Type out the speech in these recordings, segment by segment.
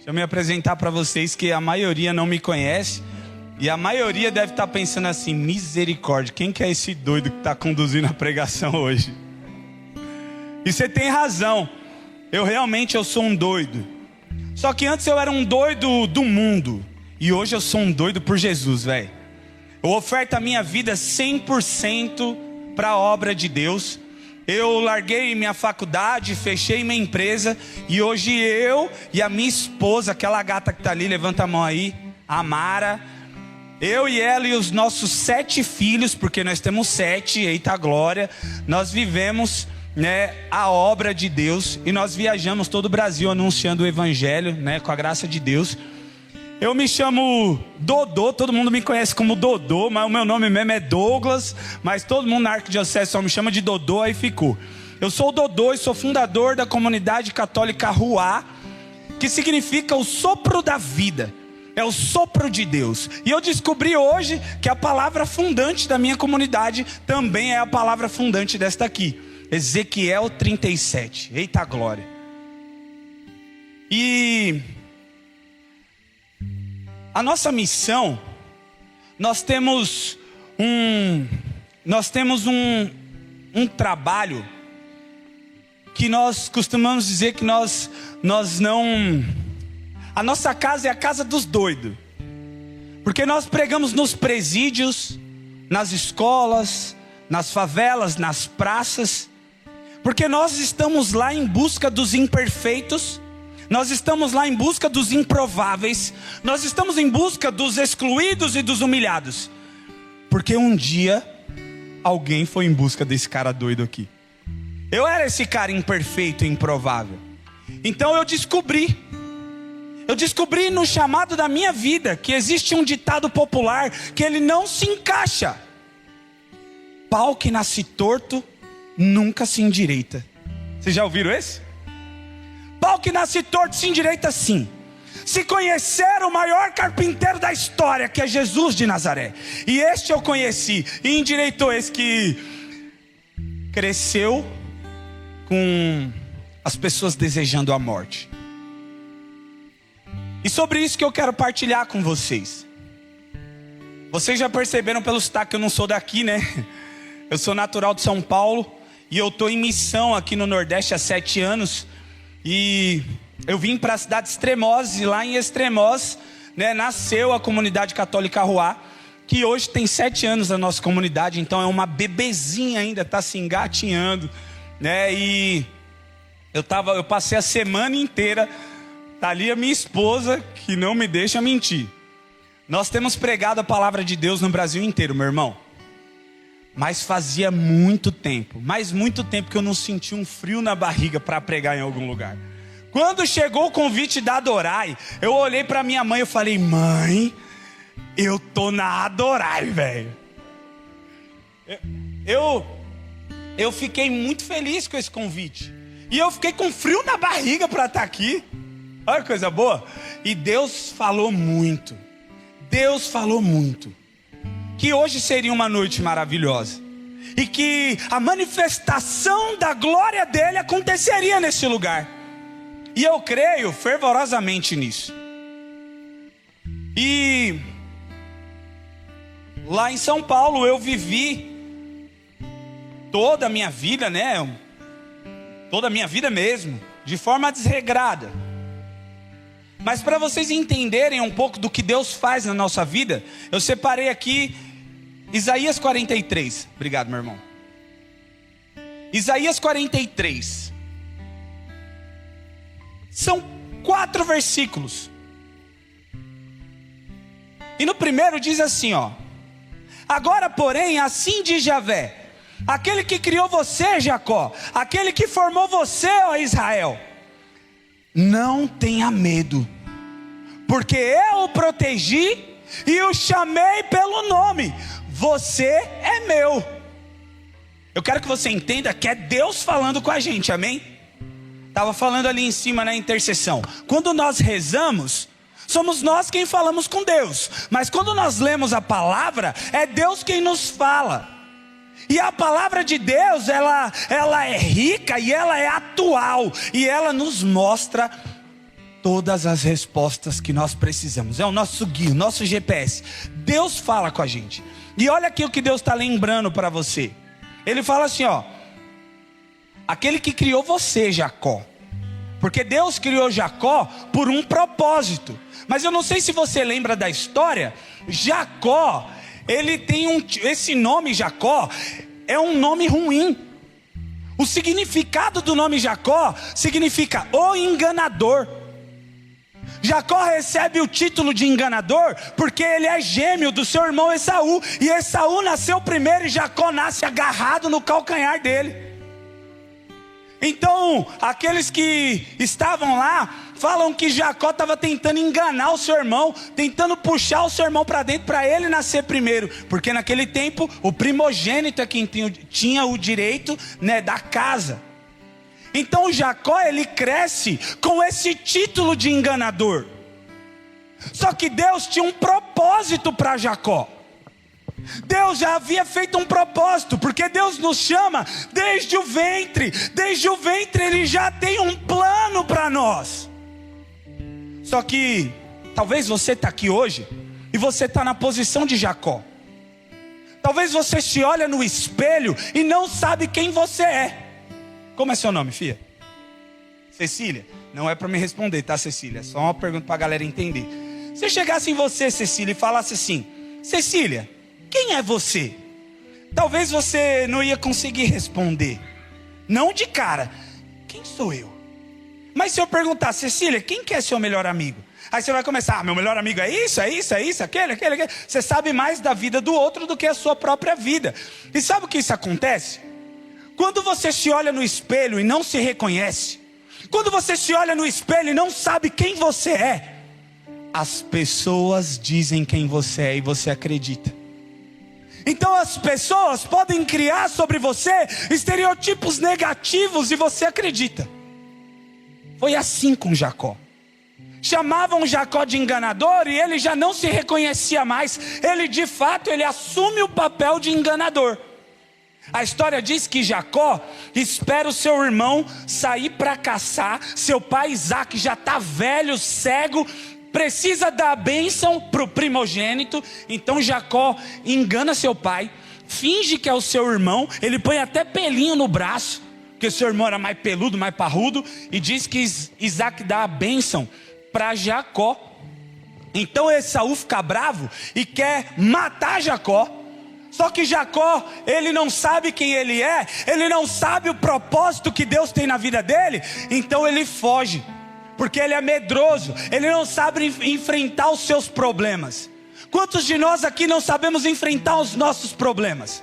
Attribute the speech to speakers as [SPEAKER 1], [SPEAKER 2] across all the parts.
[SPEAKER 1] Deixa eu me apresentar para vocês, que a maioria não me conhece. E a maioria deve estar pensando assim: misericórdia, quem que é esse doido que está conduzindo a pregação hoje? E você tem razão, eu sou um doido. Só que antes eu era um doido do mundo, e hoje eu sou um doido por Jesus, velho. Eu oferto a minha vida 100% para a obra de Deus. Eu larguei minha faculdade, fechei minha empresa, e hoje eu e a minha esposa, aquela gata que está ali, levanta a mão aí, a Mara, eu e ela e os nossos 7 filhos, porque nós temos 7, eita glória, nós vivemos, a obra de Deus, e nós viajamos todo o Brasil anunciando o evangelho, com a graça de Deus. Eu me chamo Dodô, todo mundo me conhece como Dodô, mas o meu nome mesmo é Douglas, mas todo mundo na Arquidiocese só me chama de Dodô, aí ficou. Eu sou o Dodô e sou fundador da comunidade católica Ruá, que significa o sopro da vida, é o sopro de Deus. E eu descobri hoje que a palavra fundante da minha comunidade também é a palavra fundante desta aqui, Ezequiel 37, eita glória. E a nossa missão, nós temos um trabalho que nós costumamos dizer que nós não... A nossa casa é a casa dos doidos. Porque nós pregamos nos presídios, nas escolas, nas favelas, nas praças. Porque nós estamos lá em busca dos imperfeitos. Nós estamos lá em busca dos improváveis. Nós estamos em busca dos excluídos e dos humilhados. Porque um dia alguém foi em busca desse cara doido aqui. Eu era esse cara imperfeito e improvável. Então eu descobri no chamado da minha vida que existe um ditado popular que ele não se encaixa. Pau que nasce torto nunca se endireita. Vocês já ouviram esse? Pau que nasce torto se endireita sim. Se conhecer o maior carpinteiro da história, que é Jesus de Nazaré, e este eu conheci, e endireitou esse que cresceu com as pessoas desejando a morte. E sobre isso que eu quero partilhar com vocês. Vocês já perceberam pelo sotaque que eu não sou daqui, né? Eu sou natural de São Paulo, e eu estou em missão aqui no Nordeste há 7 anos. E eu vim para a cidade de Extremoz, e lá em Extremoz, nasceu a comunidade católica Ruá, que hoje tem 7 anos a nossa comunidade, então é uma bebezinha ainda, está se engatinhando, E eu passei a semana inteira, tá ali a minha esposa, que não me deixa mentir. Nós temos pregado a palavra de Deus no Brasil inteiro, meu irmão. Mas fazia muito tempo que eu não sentia um frio na barriga para pregar em algum lugar. Quando chegou o convite da Adorai, eu olhei para minha mãe e falei: mãe, eu tô na Adorai, velho. Eu fiquei muito feliz com esse convite. E eu fiquei com frio na barriga para estar aqui. Olha que coisa boa. E Deus falou muito. Que hoje seria uma noite maravilhosa. E que a manifestação da glória dele aconteceria nesse lugar. E eu creio fervorosamente nisso. E lá em São Paulo eu vivi toda a minha vida, Toda a minha vida mesmo, de forma desregrada. Mas para vocês entenderem um pouco do que Deus faz na nossa vida, eu separei aqui Isaías 43. Obrigado, meu irmão. Isaías 43. São 4 versículos. E no primeiro diz assim, agora porém, assim diz Javé, aquele que criou você, Jacó, aquele que formou você, ó Israel, não tenha medo, porque eu o protegi e o chamei pelo nome. Você é meu. Eu quero que você entenda que é Deus falando com a gente, amém? Estava falando ali em cima na intercessão. Quando nós rezamos, somos nós quem falamos com Deus. Mas quando nós lemos a palavra, é Deus quem nos fala. E a palavra de Deus, ela é rica e ela é atual. E ela nos mostra todas as respostas que nós precisamos. É o nosso guia, o nosso GPS. Deus fala com a gente. E olha aqui o que Deus está lembrando para você. Ele fala assim, ó: aquele que criou você, Jacó. Porque Deus criou Jacó por um propósito. Mas eu não sei se você lembra da história. Jacó, ele tem esse nome Jacó é um nome ruim. O significado do nome Jacó significa o enganador. Jacó recebe o título de enganador porque ele é gêmeo do seu irmão Esaú. E Esaú nasceu primeiro e Jacó nasce agarrado no calcanhar dele. Então, aqueles que estavam lá falam que Jacó estava tentando enganar o seu irmão, tentando puxar o seu irmão para dentro para ele nascer primeiro, porque naquele tempo o primogênito é quem tinha o direito, né, da casa. Então Jacó, ele cresce com esse título de enganador. Só que Deus tinha um propósito para Jacó. Deus já havia feito um propósito, porque Deus nos chama desde o ventre. Desde o ventre Ele já tem um plano para nós. Só que talvez você está aqui hoje e você está na posição de Jacó. Talvez você se olha no espelho e não sabe quem você é. Como é seu nome, filha? Cecília? Não é para me responder, tá, Cecília? É só uma pergunta para a galera entender. Se eu chegasse em você, Cecília, e falasse assim: Cecília, quem é você? Talvez você não ia conseguir responder. Não de cara. Quem sou eu? Mas se eu perguntar: Cecília, quem que é seu melhor amigo? Aí você vai começar: meu melhor amigo é isso, aquele. Você sabe mais da vida do outro do que a sua própria vida. E sabe o que isso acontece? Quando você se olha no espelho e não se reconhece, quando você se olha no espelho e não sabe quem você é, as pessoas dizem quem você é e você acredita. Então as pessoas podem criar sobre você estereotipos negativos e você acredita. Foi assim com Jacó. Chamavam Jacó de enganador e ele já não se reconhecia mais. Ele de fato, ele assume o papel de enganador. A história diz que Jacó espera o seu irmão sair para caçar. Seu pai Isaac já está velho, cego, precisa dar a bênção para o primogênito. Então Jacó engana seu pai, finge que é o seu irmão. Ele põe até pelinho no braço, porque o seu irmão era mais peludo, mais parrudo. E diz que Isaac dá a bênção para Jacó. Então Esaú fica bravo e quer matar Jacó. Só que Jacó, ele não sabe quem ele é, ele não sabe o propósito que Deus tem na vida dele. Então ele foge, porque ele é medroso, ele não sabe enfrentar os seus problemas. Quantos de nós aqui não sabemos enfrentar os nossos problemas?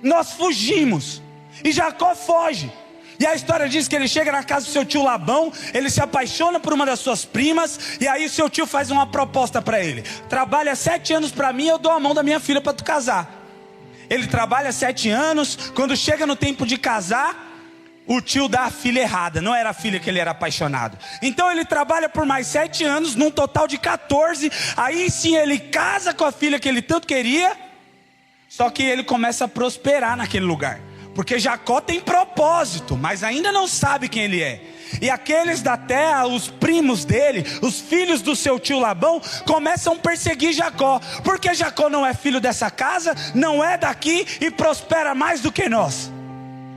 [SPEAKER 1] Nós fugimos, e Jacó foge. E a história diz que ele chega na casa do seu tio Labão, ele se apaixona por uma das suas primas, e aí o seu tio faz uma proposta para ele: trabalha 7 anos para mim, eu dou a mão da minha filha para tu casar. Ele trabalha 7 anos, quando chega no tempo de casar, o tio dá a filha errada, não era a filha que ele era apaixonado. Então ele trabalha por mais 7 anos, num total de 14, aí sim ele casa com a filha que ele tanto queria. Só que ele começa a prosperar naquele lugar, porque Jacó tem propósito, mas ainda não sabe quem ele é. E aqueles da terra, os primos dele, os filhos do seu tio Labão, começam a perseguir Jacó, porque Jacó não é filho dessa casa, não é daqui e prospera mais do que nós.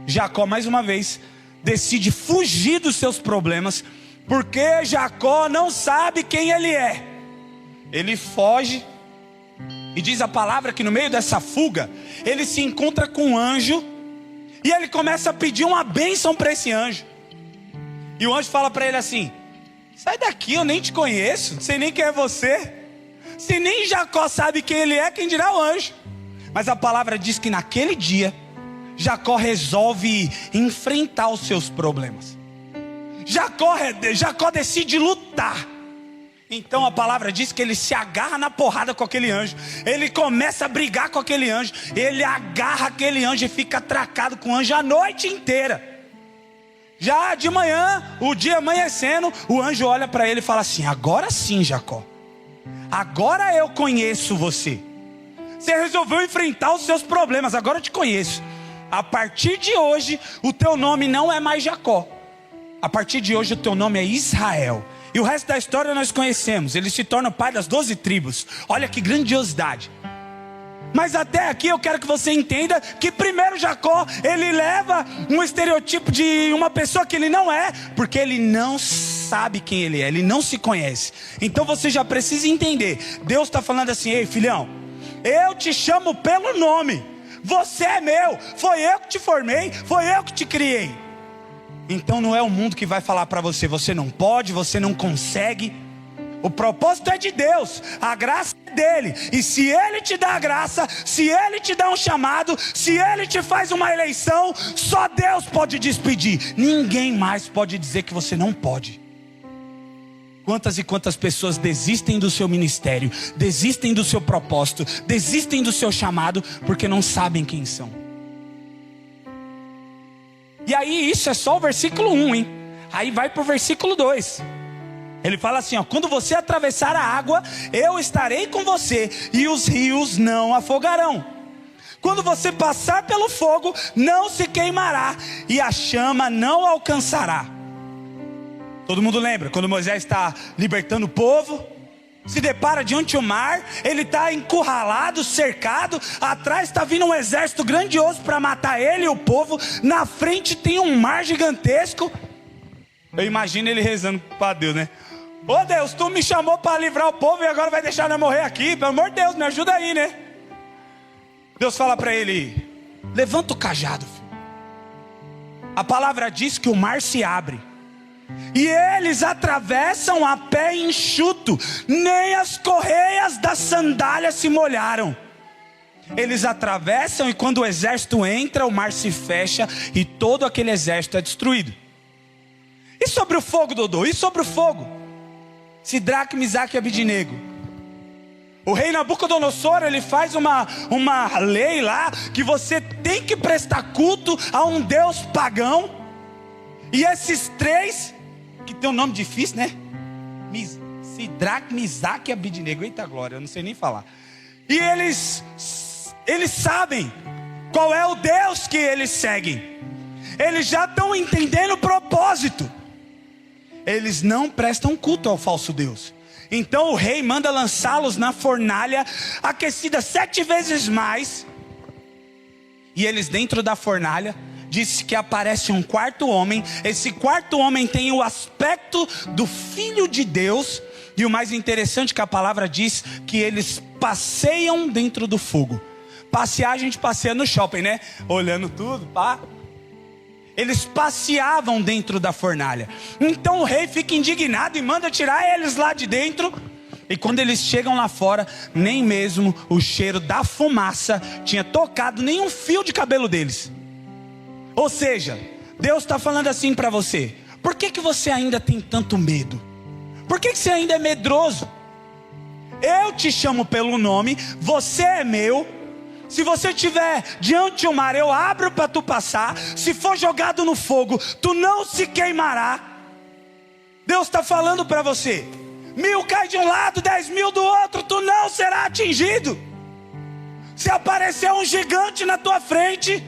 [SPEAKER 1] Jacó mais uma vez decide fugir dos seus problemas, porque Jacó não sabe quem ele é. Ele foge, e diz a palavra que no meio dessa fuga ele se encontra com um anjo, e ele começa a pedir uma bênção para esse anjo. E o anjo fala para ele assim: sai daqui, eu nem te conheço, não sei nem quem é você. Se nem Jacó sabe quem ele é, quem dirá o anjo? Mas a palavra diz que naquele dia Jacó resolve enfrentar os seus problemas. Jacó decide lutar. Então a palavra diz que ele se agarra na porrada com aquele anjo. Ele começa a brigar com aquele anjo. Ele agarra aquele anjo e fica atracado com o anjo a noite inteira. Já de manhã, o dia amanhecendo, o anjo olha para ele e fala assim: agora sim, Jacó, agora eu conheço você. Você resolveu enfrentar os seus problemas, agora eu te conheço. A partir de hoje, o teu nome não é mais Jacó. A partir de hoje, o teu nome é Israel. E o resto da história nós conhecemos. Ele se torna o pai das 12 tribos. Olha que grandiosidade. Mas até aqui eu quero que você entenda que primeiro Jacó, ele leva um estereotipo de uma pessoa que ele não é, porque ele não sabe quem ele é, ele não se conhece. Então você já precisa entender. Deus está falando assim: ei filhão, eu te chamo pelo nome. Você é meu, foi eu que te formei, foi eu que te criei. Então não é o mundo que vai falar para você: você não pode, você não consegue. O propósito é de Deus, a graça é dele. E se ele te dá a graça, se ele te dá um chamado, se ele te faz uma eleição, só Deus pode despedir. Ninguém mais pode dizer que você não pode. Quantas e quantas pessoas desistem do seu ministério, desistem do seu propósito, desistem do seu chamado, porque não sabem quem são. E aí isso é só o versículo 1, hein? Aí vai para o versículo 2. Ele fala assim, ó: quando você atravessar a água, eu estarei com você, e os rios não afogarão. Quando você passar pelo fogo, não se queimará, e a chama não alcançará. Todo mundo lembra, quando Moisés está libertando o povo, se depara diante do mar, ele está encurralado, cercado, atrás está vindo um exército grandioso para matar ele e o povo, na frente tem um mar gigantesco. Eu imagino ele rezando para Deus, né? Ô Deus, tu me chamou para livrar o povo e agora vai deixar nós morrer aqui? Pelo amor de Deus, me ajuda aí, né? Deus fala para ele: levanta o cajado, filho. A palavra diz que o mar se abre, e eles atravessam a pé enxuto, nem as correias das sandálias se molharam. Eles atravessam, e quando o exército entra, o mar se fecha e todo aquele exército é destruído. E sobre o fogo, Dodô? E sobre o fogo? Sidraque, Misaque e Abidinego. O rei Nabucodonosor, ele faz uma lei lá, que você tem que prestar culto a um deus pagão. E esses três, que tem um nome difícil, né? Sidraque, Misaque e Abidinego. Eita glória, eu não sei nem falar. E eles sabem qual é o Deus que eles seguem. Eles já estão entendendo o propósito. Eles não prestam culto ao falso Deus. Então o rei manda lançá-los na fornalha, aquecida 7 vezes mais. E eles dentro da fornalha, disse que aparece um quarto homem. Esse quarto homem tem o aspecto do Filho de Deus. E o mais interessante é que a palavra diz que eles passeiam dentro do fogo. Passear, a gente passeia no shopping, né? Olhando tudo, pá. Eles passeavam dentro da fornalha. Então o rei fica indignado e manda tirar eles lá de dentro. E quando eles chegam lá fora, nem mesmo o cheiro da fumaça tinha tocado nenhum fio de cabelo deles. Ou seja, Deus está falando assim para você: por que você ainda tem tanto medo? Por que você ainda é medroso? Eu te chamo pelo nome, você é meu. Se você estiver diante do mar, eu abro para tu passar. Se for jogado no fogo, tu não se queimará. Deus está falando para você: 1000 cai de um lado, 10.000 do outro, tu não será atingido. Se aparecer um gigante na tua frente,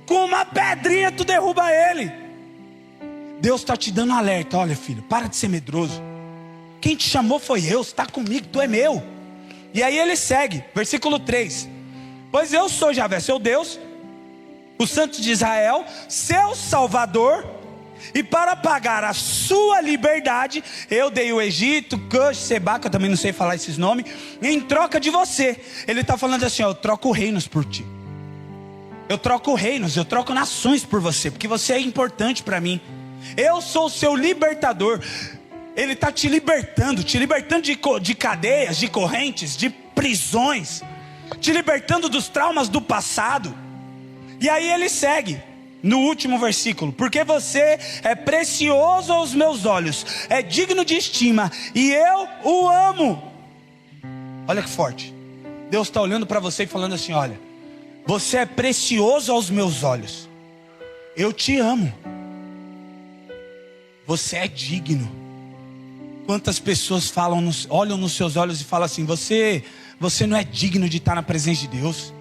[SPEAKER 1] com uma pedrinha tu derruba ele. Deus está te dando um alerta: olha filho, para de ser medroso. Quem te chamou foi eu, está comigo, tu é meu. E aí ele segue, versículo 3. Pois eu sou Javé, seu Deus, o Santo de Israel, seu Salvador, e para pagar a sua liberdade, eu dei o Egito, Cush, Seba, que eu também não sei falar esses nomes, em troca de você. Ele está falando assim: ó, eu troco reinos por ti. Eu troco reinos, eu troco nações por você, porque você é importante para mim. Eu sou o seu libertador. Ele está te libertando de cadeias, de correntes, de prisões, te libertando dos traumas do passado. E aí ele segue no último versículo: porque você é precioso aos meus olhos, é digno de estima, e eu o amo. Olha que forte. Deus está olhando para você e falando assim: olha, você é precioso aos meus olhos, eu te amo, você é digno. Quantas pessoas olham nos seus olhos e falam assim: você não é digno de estar na presença de Deus,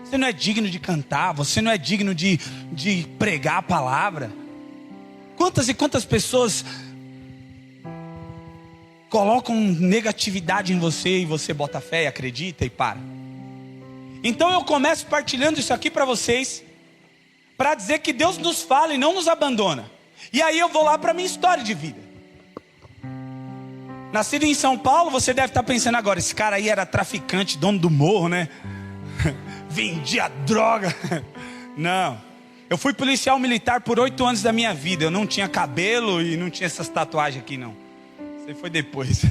[SPEAKER 1] você não é digno de cantar, você não é digno de pregar a palavra. Quantas e quantas pessoas colocam negatividade em você e você bota fé e acredita e para. Então eu começo partilhando isso aqui para vocês, para dizer que Deus nos fala e não nos abandona. E aí eu vou lá para a minha história de vida. Nascido em São Paulo, você deve estar pensando agora, esse cara aí era traficante, dono do morro, né? Vendia droga. Não, eu fui policial militar por 8 anos da minha vida. Eu não tinha cabelo e não tinha essas tatuagens aqui não. Isso aí foi depois.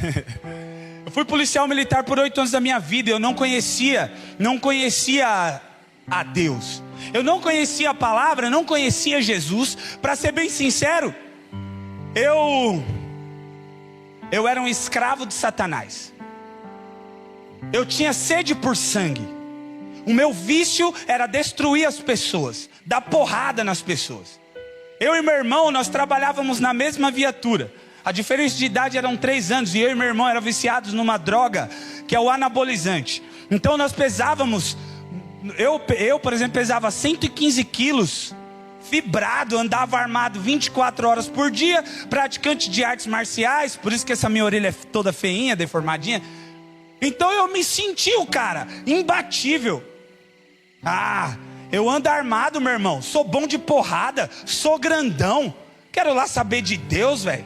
[SPEAKER 1] Eu fui policial militar por 8 anos da minha vida. Eu não conhecia a Deus. Eu não conhecia a palavra, eu não conhecia Jesus. Para ser bem sincero, eu era um escravo de Satanás. Eu tinha sede por sangue. O meu vício era destruir as pessoas, dar porrada nas pessoas. Eu e meu irmão, nós trabalhávamos na mesma viatura. A diferença de idade eram 3 anos. E eu e meu irmão eram viciados numa droga, que é o anabolizante. Então nós pesávamos, eu por exemplo, pesava 115 quilos, fibrado, andava armado 24 horas por dia, praticante de artes marciais. Por isso que essa minha orelha é toda feinha, deformadinha. Então eu me senti o cara imbatível. Eu ando armado, meu irmão. Sou bom de porrada, sou grandão. Quero lá saber de Deus, velho.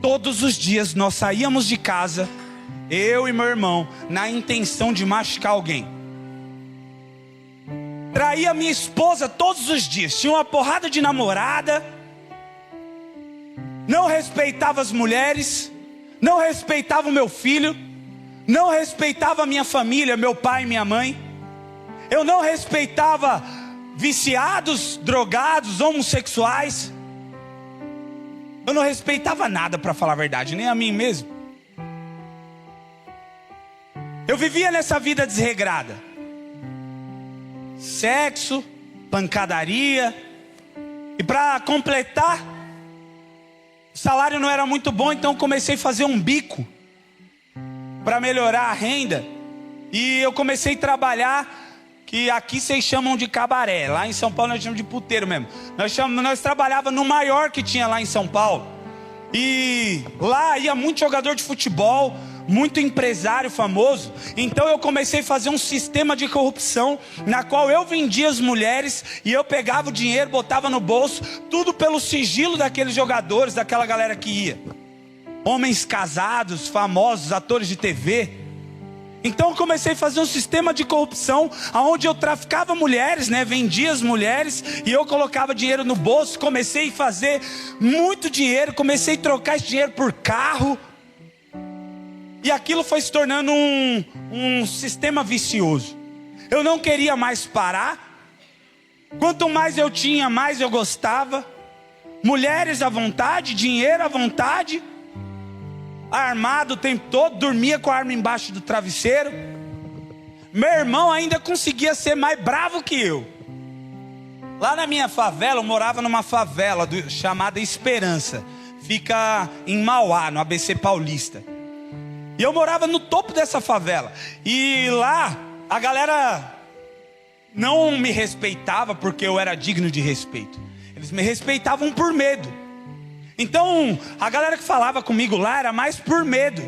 [SPEAKER 1] Todos os dias nós saíamos de casa, eu e meu irmão, na intenção de machucar alguém. Traía minha esposa todos os dias. Tinha uma porrada de namorada. Não respeitava as mulheres. Não respeitava o meu filho. Não respeitava a minha família, meu pai e minha mãe. Eu não respeitava viciados, drogados, homossexuais. Eu não respeitava nada, para falar a verdade, nem a mim mesmo. Eu vivia nessa vida desregrada. Sexo, pancadaria. E para completar, o salário não era muito bom, então eu comecei a fazer um bico para melhorar a renda. E eu comecei a trabalhar, que aqui vocês chamam de cabaré. Lá em São Paulo nós chamamos de puteiro mesmo. Nós trabalhávamos no maior que tinha lá em São Paulo. E lá ia muito jogador de futebol, muito empresário famoso. Então eu comecei a fazer um sistema de corrupção, na qual eu vendia as mulheres e eu pegava o dinheiro, botava no bolso, tudo pelo sigilo daqueles jogadores, daquela galera que ia. Homens casados, famosos, atores de TV. Então eu comecei a fazer um sistema de corrupção, onde eu traficava mulheres, vendia as mulheres, e eu colocava dinheiro no bolso. Comecei a fazer muito dinheiro, comecei a trocar esse dinheiro por carro. E aquilo foi se tornando um sistema vicioso. Eu não queria mais parar. Quanto mais eu tinha, mais eu gostava. Mulheres à vontade, dinheiro à vontade. Armado o tempo todo, dormia com a arma embaixo do travesseiro. Meu irmão ainda conseguia ser mais bravo que eu. Lá na minha favela, eu morava numa favela chamada Esperança. Fica em Mauá, no ABC Paulista. E eu morava no topo dessa favela. E lá, a galera não me respeitava porque eu era digno de respeito. Eles me respeitavam por medo. Então, a galera que falava comigo lá era mais por medo.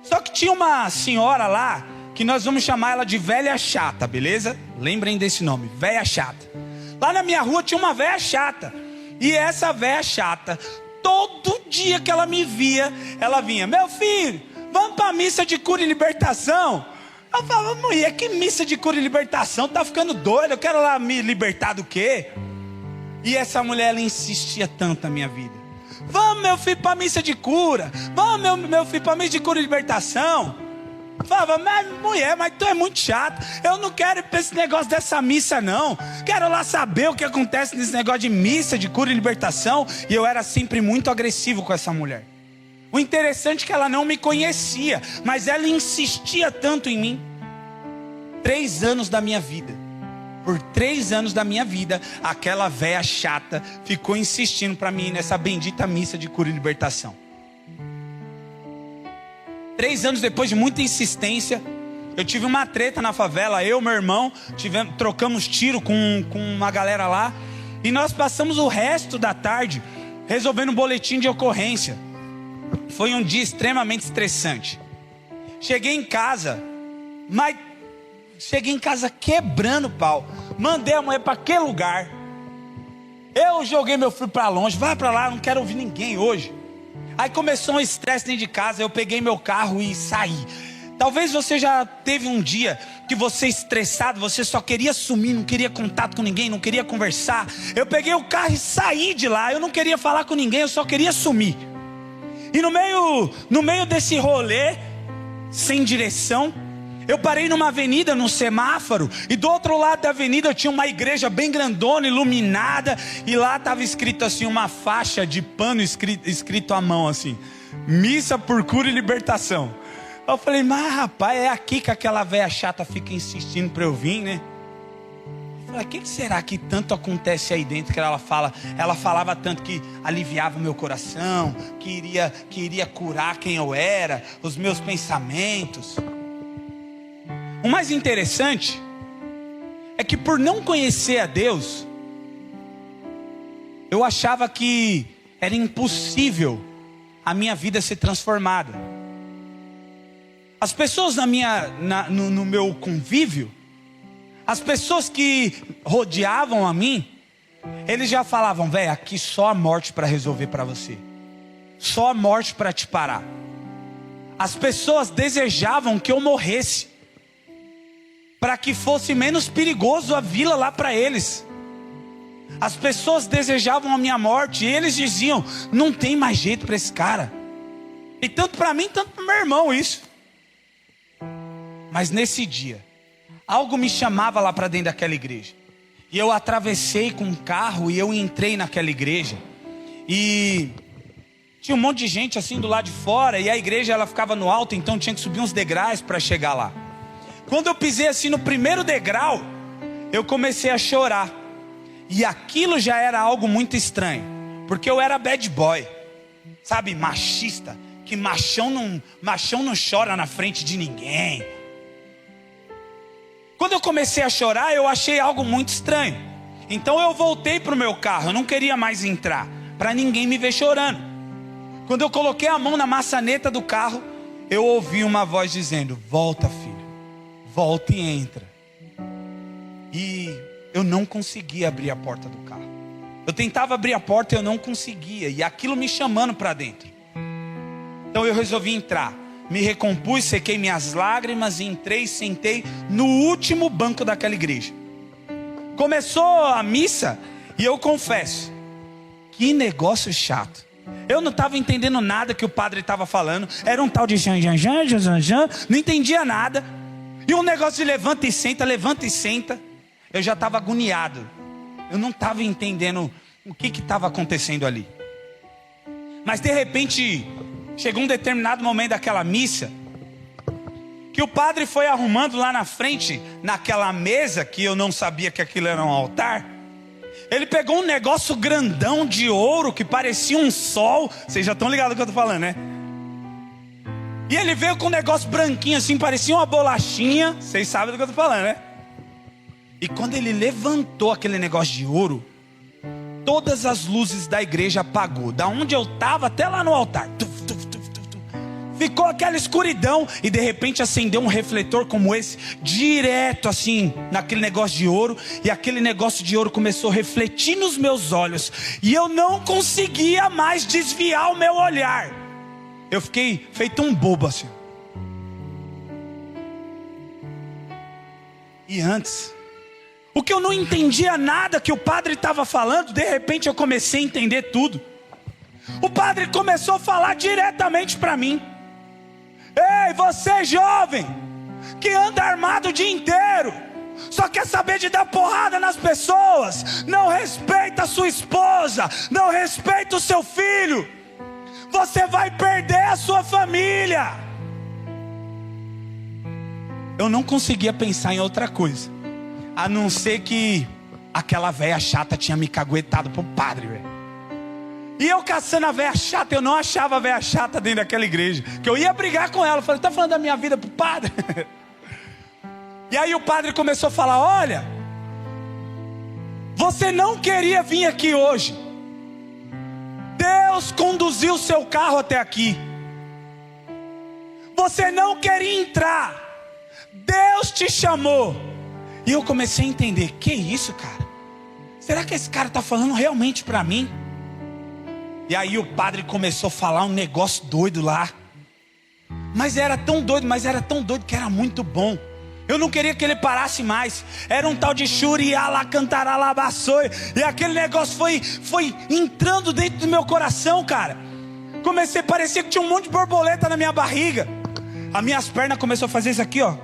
[SPEAKER 1] Só que tinha uma senhora lá, que nós vamos chamar ela de velha chata, beleza? Lembrem desse nome, velha chata. Lá na minha rua tinha uma velha chata. E essa velha chata, todo dia que ela me via, ela vinha: meu filho, vamos para a missa de cura e libertação. Eu falava: mulher, que missa de cura e libertação? Tá ficando doido, eu quero lá me libertar do quê? E essa mulher, ela insistia tanto na minha vida. Vamos, meu filho, para a missa de cura. Vamos, meu filho, para a missa de cura e libertação. Eu falava: mas mulher, mas tu é muito chato. Eu não quero ir para esse negócio dessa missa, não. Quero lá saber o que acontece nesse negócio de missa, de cura e libertação. E eu era sempre muito agressivo com essa mulher. O interessante é que ela não me conhecia, mas ela insistia tanto em mim. 3 anos da minha vida. Por 3 anos da minha vida, aquela véia chata ficou insistindo para mim nessa bendita missa de cura e libertação. 3 anos depois de muita insistência, eu tive uma treta na favela. Eu e meu irmão trocamos tiro com uma galera lá. E nós passamos o resto da tarde resolvendo um boletim de ocorrência. Foi um dia extremamente estressante. Cheguei em casa quebrando o pau. Mandei a mulher para aquele lugar. Eu joguei meu filho para longe. Vai para lá, não quero ouvir ninguém hoje. Aí começou um estresse dentro de casa. Eu peguei meu carro e saí. Talvez você já teve um dia que você estressado, você só queria sumir, não queria contato com ninguém, não queria conversar. Eu peguei o carro e saí de lá. Eu não queria falar com ninguém, eu só queria sumir. E no meio desse rolê, sem direção, eu parei numa avenida, num semáforo, e do outro lado da avenida tinha uma igreja bem grandona, iluminada, e lá estava escrito assim, uma faixa de pano escrito à mão assim: Missa por Cura e Libertação. Eu falei, mas rapaz, é aqui que aquela velha chata fica insistindo para eu vir, né? Eu falei, o que será que tanto acontece aí dentro que ela falava tanto que aliviava o meu coração, que iria curar quem eu era, os meus pensamentos. O mais interessante é que por não conhecer a Deus, eu achava que era impossível a minha vida ser transformada. As pessoas no meu convívio, as pessoas que rodeavam a mim, eles já falavam, velho, aqui só a morte para resolver para você. Só a morte para te parar. As pessoas desejavam que eu morresse, para que fosse menos perigoso a vila lá para eles. As pessoas desejavam a minha morte, e eles diziam, não tem mais jeito para esse cara. E tanto para mim, tanto para meu irmão isso. Mas nesse dia, algo me chamava lá para dentro daquela igreja. E eu atravessei com um carro e eu entrei naquela igreja. E tinha um monte de gente assim do lado de fora. E a igreja ela ficava no alto, então tinha que subir uns degraus para chegar lá. Quando eu pisei assim no primeiro degrau, eu comecei a chorar. E aquilo já era algo muito estranho. Porque eu era bad boy, sabe, machista. Que machão não chora na frente de ninguém. Quando eu comecei a chorar, eu achei algo muito estranho. Então eu voltei para o meu carro, eu não queria mais entrar, para ninguém me ver chorando. Quando eu coloquei a mão na maçaneta do carro, eu ouvi uma voz dizendo, volta filho, volta e entra. E eu não conseguia abrir a porta do carro. Eu tentava abrir a porta e eu não conseguia, e aquilo me chamando para dentro. Então eu resolvi entrar. Me recompus, sequei minhas lágrimas, entrei e sentei no último banco daquela igreja. Começou a missa e eu confesso, que negócio chato. Eu não estava entendendo nada que o padre estava falando. Era um tal de jan, não entendia nada. E um negócio de levanta e senta. Eu já estava agoniado. Eu não estava entendendo o que estava acontecendo ali. Mas de repente chegou um determinado momento daquela missa, que o padre foi arrumando lá na frente, naquela mesa, que eu não sabia que aquilo era um altar. Ele pegou um negócio grandão de ouro, que parecia um sol. Vocês já estão ligados no que eu estou falando, né? E ele veio com um negócio branquinho assim, parecia uma bolachinha. Vocês sabem do que eu estou falando, né? E quando ele levantou aquele negócio de ouro, todas as luzes da igreja apagou. Da onde eu estava até lá no altar. Ficou aquela escuridão e de repente acendeu um refletor como esse, direto assim, naquele negócio de ouro. E aquele negócio de ouro começou a refletir nos meus olhos. E eu não conseguia mais desviar o meu olhar. Eu fiquei feito um bobo assim. E antes, o que eu não entendia nada que o padre estava falando, de repente eu comecei a entender tudo. O padre começou a falar diretamente para mim. Ei, você jovem, que anda armado o dia inteiro, só quer saber de dar porrada nas pessoas, não respeita a sua esposa, não respeita o seu filho, você vai perder a sua família. Eu não conseguia pensar em outra coisa, a não ser que aquela velha chata tinha me caguetado pro padre, velho. E eu caçando a velha chata, eu não achava a velha chata dentro daquela igreja, que eu ia brigar com ela. Eu falei, tá falando da minha vida pro padre? E aí o padre começou a falar, olha, você não queria vir aqui hoje, Deus conduziu o seu carro até aqui. Você não queria entrar. Deus te chamou. E eu comecei a entender, que isso, cara? Será que esse cara está falando realmente para mim? E aí o padre começou a falar um negócio doido lá. Mas era tão doido que era muito bom. Eu não queria que ele parasse mais. Era um tal de Xuriá lá, cantará lá, baçoi. E aquele negócio foi entrando dentro do meu coração, cara. Parecia que tinha um monte de borboleta na minha barriga. As minhas pernas começaram a fazer isso aqui, ó.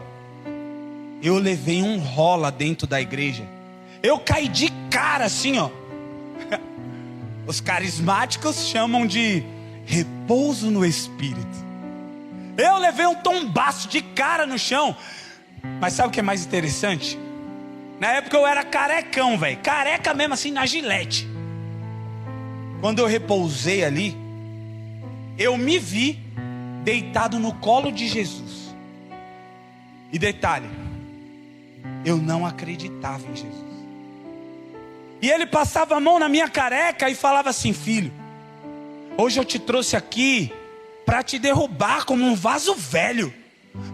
[SPEAKER 1] Eu levei um rola dentro da igreja. Eu caí de cara assim, ó. Os carismáticos chamam de repouso no espírito. Eu levei um tombaço de cara no chão. Mas sabe o que é mais interessante? Na época eu era carecão, velho. Careca mesmo assim, na gilete. Quando eu repousei ali, eu me vi deitado no colo de Jesus. E detalhe, eu não acreditava em Jesus. E ele passava a mão na minha careca e falava assim: filho, hoje eu te trouxe aqui para te derrubar como um vaso velho,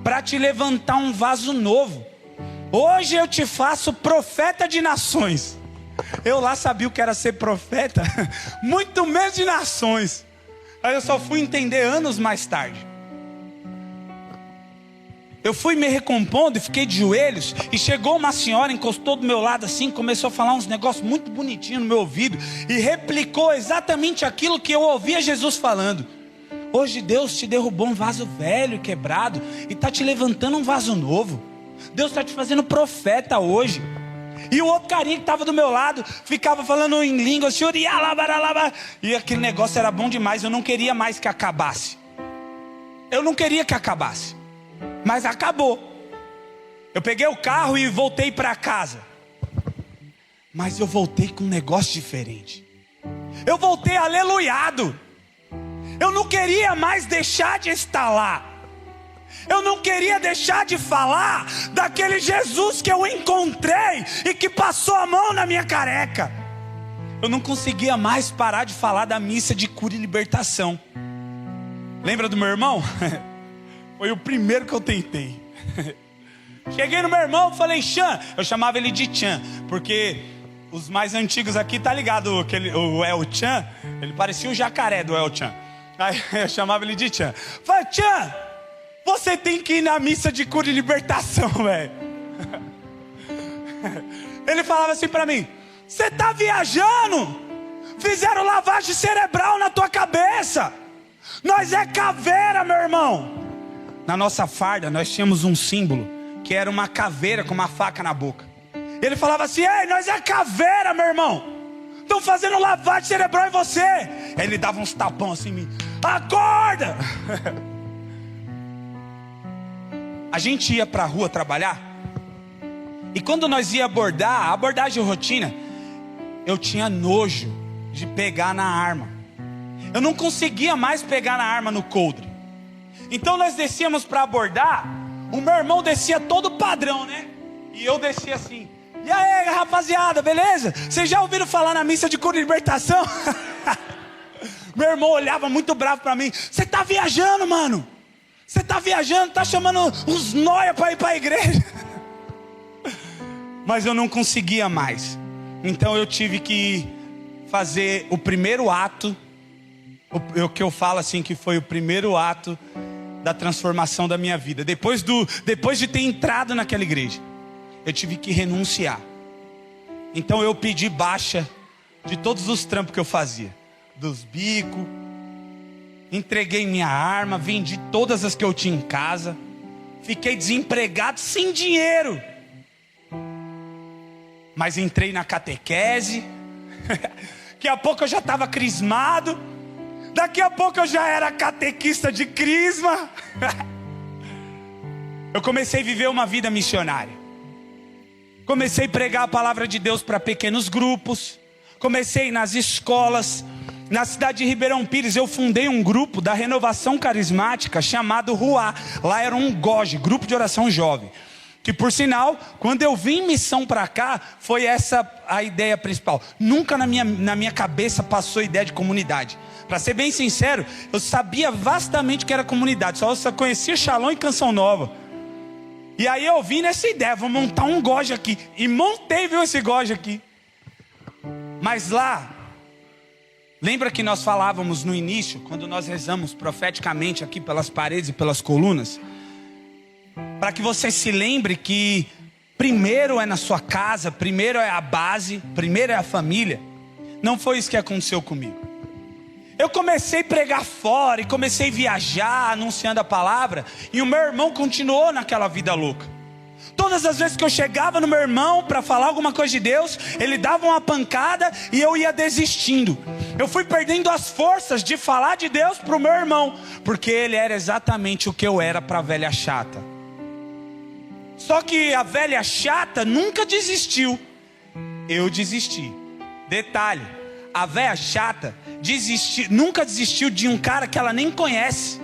[SPEAKER 1] para te levantar um vaso novo. Hoje eu te faço profeta de nações. Eu lá sabia o que era ser profeta, muito menos de nações. Aí eu só fui entender anos mais tarde. Eu fui me recompondo e fiquei de joelhos. E chegou uma senhora, encostou do meu lado assim, começou a falar uns negócios muito bonitinhos no meu ouvido. E replicou exatamente aquilo que eu ouvia Jesus falando. Hoje Deus te derrubou um vaso velho, quebrado, e está te levantando um vaso novo. Deus está te fazendo profeta hoje. E o outro carinha que estava do meu lado ficava falando em língua, e aquele negócio era bom demais. Eu não queria mais que acabasse. Eu não queria que acabasse. Mas acabou. Eu peguei o carro e voltei para casa. Mas eu voltei com um negócio diferente. Eu voltei aleluiado. Eu não queria mais deixar de estar lá. Eu não queria deixar de falar daquele Jesus que eu encontrei e que passou a mão na minha careca. Eu não conseguia mais parar de falar da missa de cura e libertação. Lembra do meu irmão? Foi o primeiro que eu tentei. Cheguei no meu irmão e falei: Chan. Eu chamava ele de Chan, porque os mais antigos aqui, tá ligado? O El Chan, ele parecia o jacaré do El Chan. Aí eu chamava ele de Chan. Falei: Chan, você tem que ir na missa de cura e libertação, velho. Ele falava assim pra mim: você tá viajando? Fizeram lavagem cerebral na tua cabeça. Nós é caveira, meu irmão. Na nossa farda nós tínhamos um símbolo, que era uma caveira com uma faca na boca. Ele falava assim: ei, nós é caveira, meu irmão. Estão fazendo lavagem cerebral em você. Aí ele dava uns tapão assim em mim: acorda. A gente ia pra rua trabalhar. E quando nós ia abordar, a abordagem rotina, eu tinha nojo de pegar na arma. Eu não conseguia mais pegar na arma no coldre. Então nós descíamos para abordar. O meu irmão descia todo padrão, né? E eu descia assim: e aí, rapaziada, beleza? Vocês já ouviram falar na missa de cura e libertação? Meu irmão olhava muito bravo para mim: você tá viajando, mano? Você tá viajando, tá chamando os nóia para ir para a igreja. Mas eu não conseguia mais. Então eu tive que fazer o primeiro ato, o que eu falo assim, que foi o primeiro ato da transformação da minha vida. Depois de ter entrado naquela igreja, eu tive que renunciar. Então eu pedi baixa de todos os trampos que eu fazia, dos bicos, entreguei minha arma, vendi todas as que eu tinha em casa, fiquei desempregado, sem dinheiro, mas entrei na catequese. Daqui a pouco eu já estava crismado. Daqui a pouco eu já era catequista de crisma. Eu comecei a viver uma vida missionária. Comecei a pregar a palavra de Deus para pequenos grupos. Comecei nas escolas. Na cidade de Ribeirão Pires eu fundei um grupo da renovação carismática chamado RUA. Lá era um GOJ, Grupo de Oração Jovem, Que por sinal, quando eu vim em missão para cá, foi essa a ideia principal. Nunca na minha cabeça passou a ideia de comunidade. Para ser bem sincero, eu sabia vastamente que era comunidade, só conhecia Shalom e Canção Nova. E aí eu vim nessa ideia, vou montar um goje aqui. E montei, viu, esse goje aqui. Mas lá, lembra que nós falávamos no início, quando nós rezamos profeticamente aqui pelas paredes e pelas colunas? Para que você se lembre que primeiro é na sua casa, primeiro é a base, primeiro é a família. Não foi isso que aconteceu comigo. Eu comecei a pregar fora e comecei a viajar, anunciando a palavra. E o meu irmão continuou naquela vida louca. Todas as vezes que eu chegava no meu irmão para falar alguma coisa de Deus, ele dava uma pancada e eu ia desistindo. Eu fui perdendo as forças de falar de Deus para o meu irmão, porque ele era exatamente o que eu era para a velha chata. Só que a velha chata nunca desistiu. Eu desisti. Detalhe, a velha chata nunca desistiu de um cara que ela nem conhece.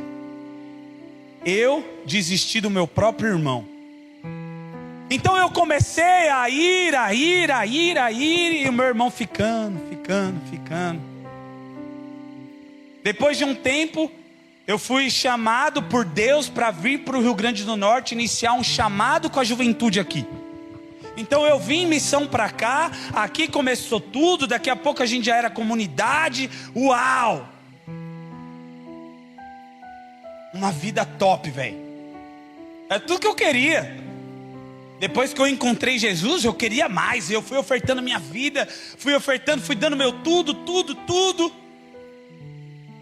[SPEAKER 1] Eu desisti do meu próprio irmão. Então eu comecei a ir, e o meu irmão ficando. Depois de um tempo, eu fui chamado por Deus para vir para o Rio Grande do Norte, iniciar um chamado com a juventude aqui. Então eu vim em missão para cá, aqui começou tudo, daqui a pouco a gente já era comunidade, uau! Uma vida top, velho. É tudo que eu queria. Depois que eu encontrei Jesus, eu queria mais. Eu fui ofertando minha vida, fui dando meu tudo.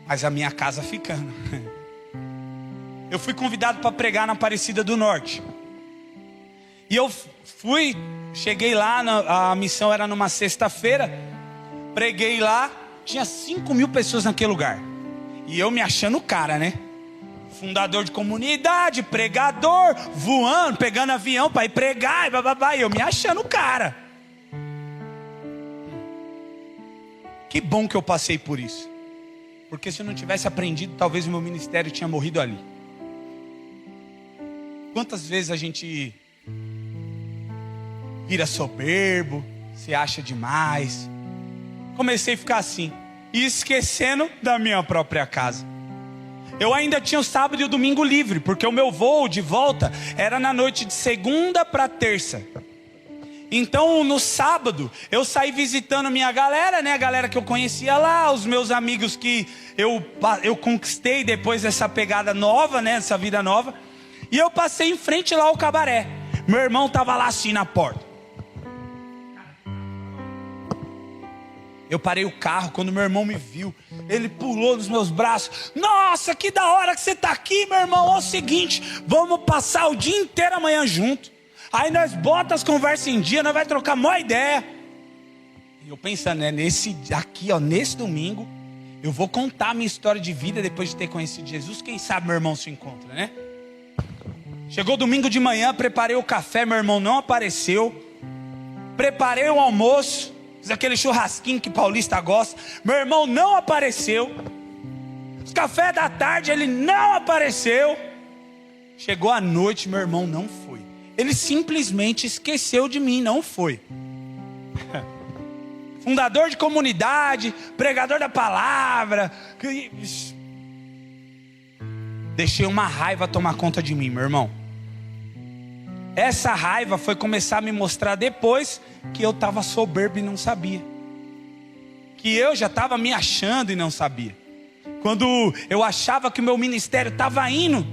[SPEAKER 1] Mas a minha casa ficando. Eu fui convidado para pregar na Aparecida do Norte. E eu cheguei lá, a missão era numa sexta-feira. Preguei lá, tinha 5.000 pessoas naquele lugar. E eu me achando o cara, né? Fundador de comunidade, pregador, voando, pegando avião para ir pregar, e bababá, e eu me achando o cara. Que bom que eu passei por isso. Porque se eu não tivesse aprendido, talvez o meu ministério tinha morrido ali. Quantas vezes a gente vira soberbo, se acha demais. Comecei a ficar assim, e esquecendo da minha própria casa. Eu ainda tinha o sábado e o domingo livre, porque o meu voo de volta era na noite de segunda para terça. Então no sábado eu saí visitando minha galera, né? A galera que eu conhecia lá, os meus amigos que eu conquistei depois dessa pegada nova, né? Essa vida nova. E eu passei em frente lá ao cabaré. Meu irmão estava lá assim na porta. Eu parei o carro, quando meu irmão me viu, ele pulou nos meus braços. Nossa, que da hora que você está aqui, meu irmão. É o seguinte, vamos passar o dia inteiro amanhã junto. Aí nós bota as conversas em dia, nós vai trocar maior ideia. E eu pensando, né, nesse domingo, eu vou contar a minha história de vida depois de ter conhecido Jesus. Quem sabe meu irmão se encontra, né? Chegou domingo de manhã, preparei o café, meu irmão não apareceu. Preparei o almoço. Fiz aquele churrasquinho que paulista gosta. Meu irmão não apareceu. Os cafés da tarde ele não apareceu. Chegou a noite, meu irmão não foi. Ele simplesmente esqueceu de mim, não foi. Fundador de comunidade, pregador da palavra. Deixei uma raiva tomar conta de mim, meu irmão. Essa raiva foi começar a me mostrar depois que eu estava soberbo e não sabia. Que eu já estava me achando e não sabia. Quando eu achava que o meu ministério estava indo,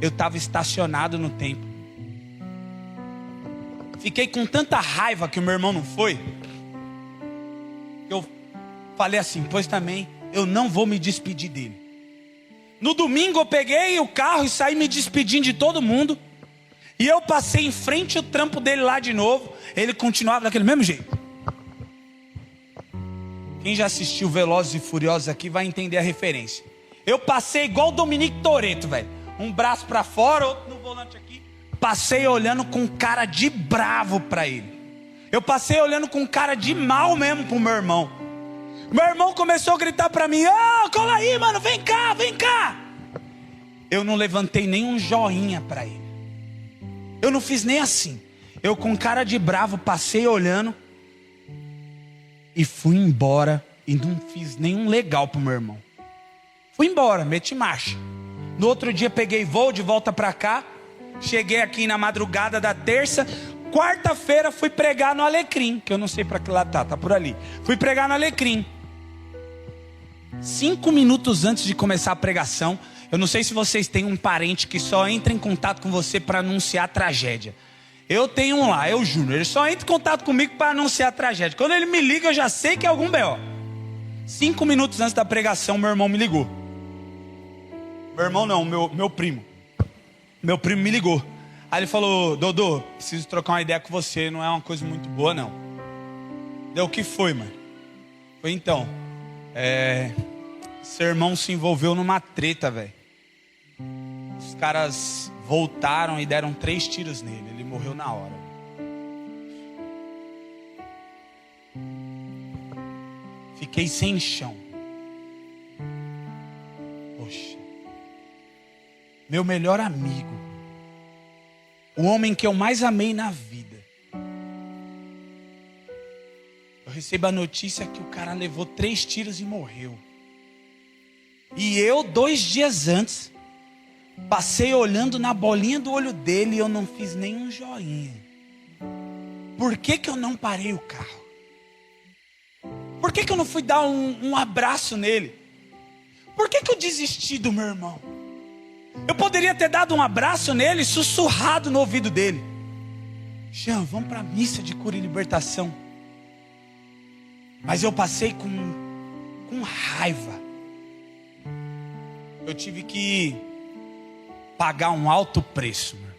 [SPEAKER 1] eu estava estacionado no templo. Fiquei com tanta raiva que o meu irmão não foi. Eu falei assim, pois também eu não vou me despedir dele. No domingo eu peguei o carro e saí me despedindo de todo mundo. E eu passei em frente ao trampo dele lá de novo. Ele continuava daquele mesmo jeito. Quem já assistiu Velozes e Furiosos aqui vai entender a referência. Eu passei igual o Dominique Toretto, velho. Um braço pra fora, outro no volante aqui. Passei olhando com cara de bravo pra ele. Eu passei olhando com cara de mal mesmo pro meu irmão. Meu irmão começou a gritar pra mim: cola aí, mano, vem cá, vem cá. Eu não levantei nem um joinha pra ele. Eu não fiz nem assim. Eu com cara de bravo passei olhando e fui embora e não fiz nenhum legal pro meu irmão. Fui embora, meti marcha. No outro dia peguei voo de volta pra cá. Cheguei aqui na madrugada da terça. Quarta-feira fui pregar no Alecrim, que eu não sei pra que lado tá por ali. Fui pregar no Alecrim. 5 minutos antes de começar a pregação, eu não sei se vocês têm um parente que só entra em contato com você para anunciar a tragédia. Eu tenho um lá, é o Júnior. Ele só entra em contato comigo para anunciar a tragédia. Quando ele me liga, eu já sei que é algum B.O. 5 minutos antes da pregação, meu irmão me ligou. Meu irmão não, meu primo. Meu primo me ligou. Aí ele falou: Dodô, preciso trocar uma ideia com você. Não é uma coisa muito boa, não. Deu, o que foi, mano? Foi então. Seu irmão se envolveu numa treta, velho. Os caras voltaram e deram 3 tiros nele. Ele morreu na hora. Fiquei sem chão. Poxa. Meu melhor amigo. O homem que eu mais amei na vida. Eu recebo a notícia que o cara levou 3 tiros e morreu. E eu, 2 dias antes, passei olhando na bolinha do olho dele e eu não fiz nenhum joinha. Por que eu não parei o carro? Por que eu não fui dar um abraço nele? Por que eu desisti do meu irmão? Eu poderia ter dado um abraço nele, sussurrado no ouvido dele: Jean, vamos para a missa de cura e libertação. Mas eu passei com raiva. Eu tive que pagar um alto preço, meu.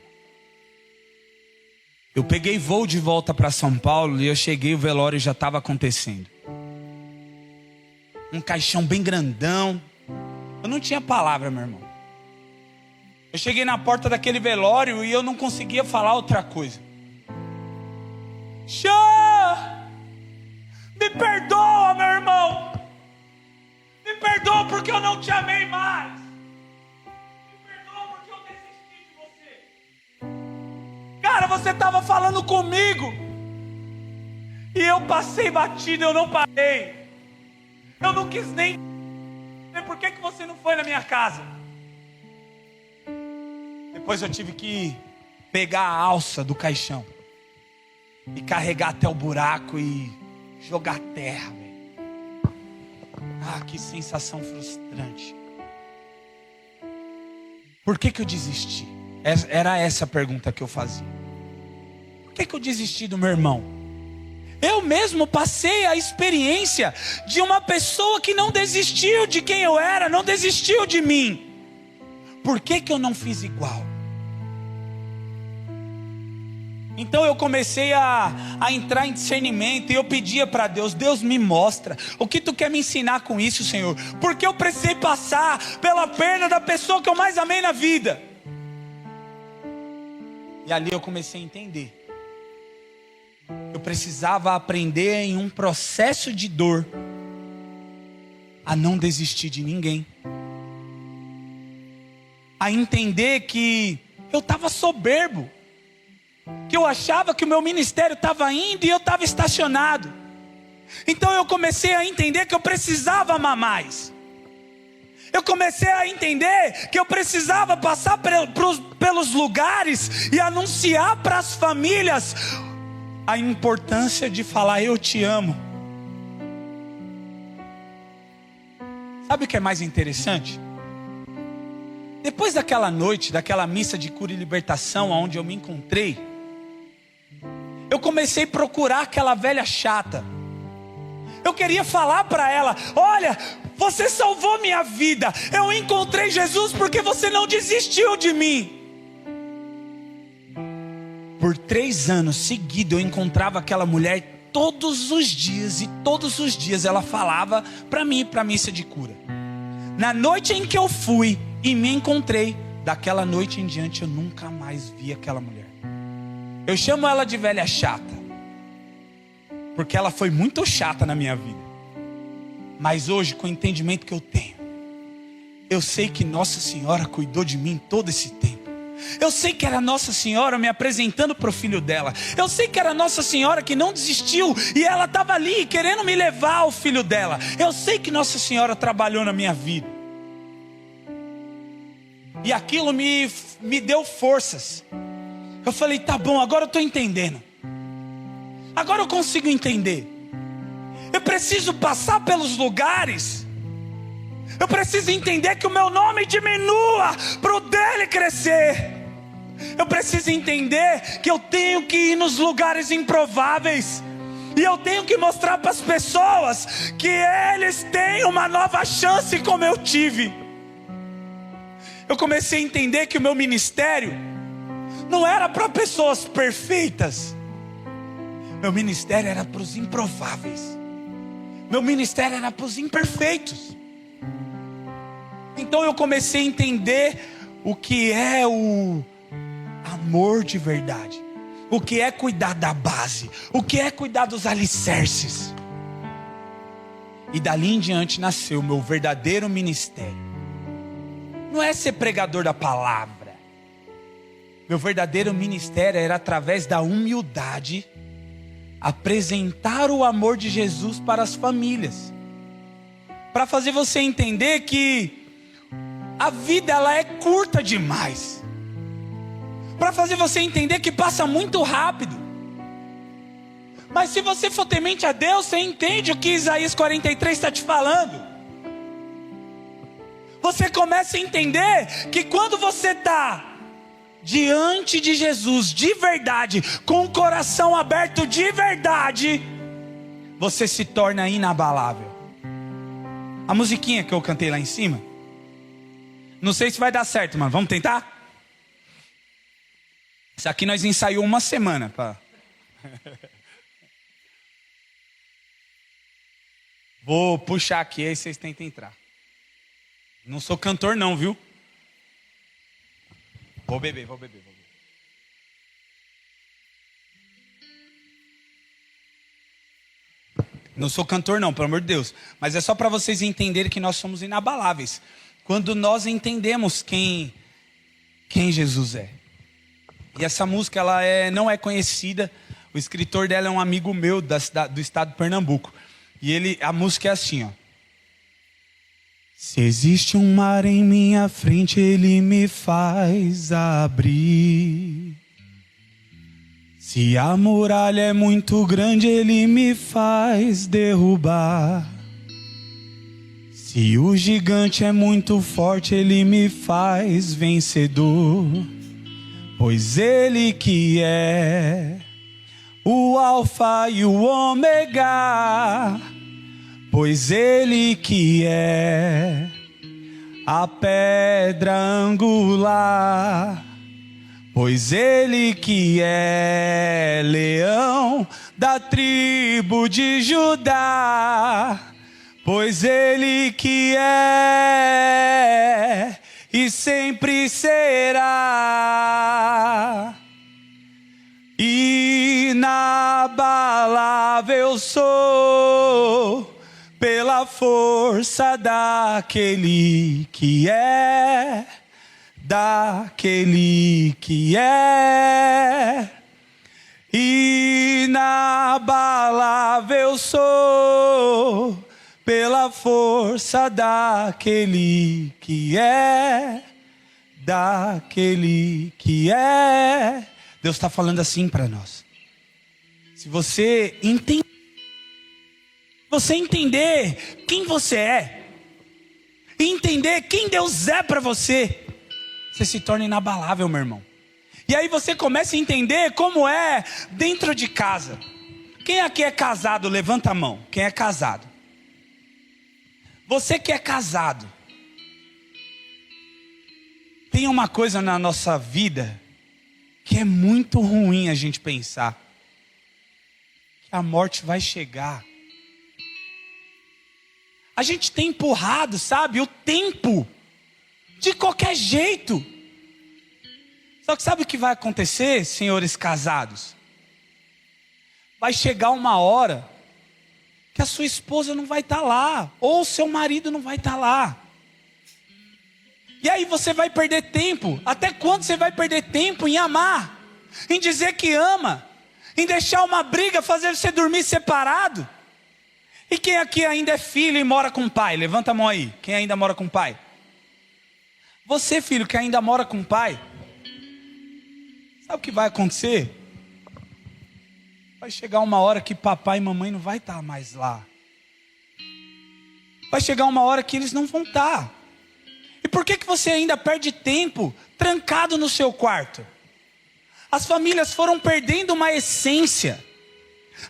[SPEAKER 1] Eu peguei voo de volta para São Paulo e eu cheguei, o velório já estava acontecendo. Um caixão bem grandão. Eu não tinha palavra, meu irmão. Eu cheguei na porta daquele velório e eu não conseguia falar outra coisa. Jean, me perdoa, meu irmão. Me perdoa porque eu não te amei mais. Me perdoa porque eu desisti de você. Cara, você estava falando comigo e eu passei batido, eu não parei. Eu não quis nem... Por que você não foi na minha casa? Depois eu tive que pegar a alça do caixão e carregar até o buraco e jogar terra, velho. Ah, que sensação frustrante. Por que eu desisti? Era essa a pergunta que eu fazia. Por que eu desisti do meu irmão? Eu mesmo passei a experiência de uma pessoa que não desistiu de quem eu era, não desistiu de mim. Por que eu não fiz igual? Então eu comecei a entrar em discernimento e eu pedia para Deus: Deus, me mostra o que tu quer me ensinar com isso, Senhor. Porque eu precisei passar pela perda da pessoa que eu mais amei na vida. E ali eu comecei a entender. Eu precisava aprender em um processo de dor a não desistir de ninguém. A entender que eu estava soberbo. Que eu achava que o meu ministério estava indo e eu estava estacionado. Então eu comecei a entender que eu precisava amar mais. Eu comecei a entender que eu precisava passar pelos lugares e anunciar para as famílias a importância de falar: eu te amo. Sabe o que é mais interessante? Depois daquela noite, daquela missa de cura e libertação, onde eu me encontrei, eu comecei a procurar aquela velha chata. Eu queria falar para ela: olha, você salvou minha vida. Eu encontrei Jesus porque você não desistiu de mim. Por 3 anos seguidos eu encontrava aquela mulher todos os dias. E todos os dias ela falava para mim, para a missa de cura. Na noite em que eu fui e me encontrei, daquela noite em diante eu nunca mais vi aquela mulher. Eu chamo ela de velha chata, porque ela foi muito chata na minha vida. Mas hoje, com o entendimento que eu tenho, eu sei que Nossa Senhora cuidou de mim todo esse tempo. Eu sei que era Nossa Senhora me apresentando para o filho dela. Eu sei que era Nossa Senhora que não desistiu e ela estava ali querendo me levar ao filho dela. Eu sei que Nossa Senhora trabalhou na minha vida. E aquilo me deu forças. Eu falei, tá bom, agora eu estou entendendo. Agora eu consigo entender. Eu preciso passar pelos lugares. Eu preciso entender que o meu nome diminua para o dele crescer. Eu preciso entender que eu tenho que ir nos lugares improváveis. E eu tenho que mostrar para as pessoas que eles têm uma nova chance como eu tive. Eu comecei a entender que o meu ministério não era para pessoas perfeitas. Meu ministério era para os improváveis. Meu ministério era para os imperfeitos. Então eu comecei a entender o que é o amor de verdade. O que é cuidar da base. O que é cuidar dos alicerces. E dali em diante nasceu o meu verdadeiro ministério. Não é ser pregador da palavra. Meu verdadeiro ministério era através da humildade apresentar o amor de Jesus para as famílias. Para fazer você entender que a vida ela é curta demais. Para fazer você entender que passa muito rápido. Mas se você for temente a Deus, você entende o que Isaías 43 está te falando. Você começa a entender que quando você está diante de Jesus de verdade, com o coração aberto de verdade, você se torna inabalável. A musiquinha que eu cantei lá em cima, não sei se vai dar certo, mano. Vamos tentar? Isso aqui nós ensaiamos uma semana, pá. Vou puxar aqui, aí vocês tentem entrar. Não sou cantor não, viu? Vou beber. Não sou cantor não, pelo amor de Deus. Mas é só para vocês entenderem que nós somos inabaláveis. Quando nós entendemos quem Jesus é. E essa música ela não é conhecida. O escritor dela é um amigo meu do estado de Pernambuco. E a música é assim, ó. Se existe um mar em minha frente, ele me faz abrir. Se a muralha é muito grande, ele me faz derrubar. Se o gigante é muito forte, ele me faz vencedor. Pois ele que é o alfa e o ômega. Pois ele que é a pedra angular. Pois ele que é leão da tribo de Judá. Pois ele que é e sempre será. Inabalável sou pela força daquele que é, daquele que é. Inabalável sou pela força daquele que é, daquele que é. Deus está falando assim para nós. Se você entender quem você é, e entender quem Deus é para você, você se torna inabalável, meu irmão. E aí você começa a entender como é dentro de casa. Quem aqui é casado, levanta a mão. Quem é casado? Você que é casado, tem uma coisa na nossa vida que é muito ruim a gente pensar. Que a morte vai chegar. A gente tem empurrado, sabe, o tempo de qualquer jeito. Só que sabe o que vai acontecer, senhores casados? Vai chegar uma hora que a sua esposa não vai estar lá, ou o seu marido não vai estar lá. E aí você vai perder tempo. Até quando você vai perder tempo em amar? Em dizer que ama? Em deixar uma briga fazer você dormir separado? E quem aqui ainda é filho e mora com o pai? Levanta a mão aí. Quem ainda mora com o pai? Você, filho, que ainda mora com o pai. Sabe o que vai acontecer? Vai chegar uma hora que papai e mamãe não vai estar mais lá. Vai chegar uma hora que eles não vão estar. E por que você ainda perde tempo trancado no seu quarto? As famílias foram perdendo uma essência.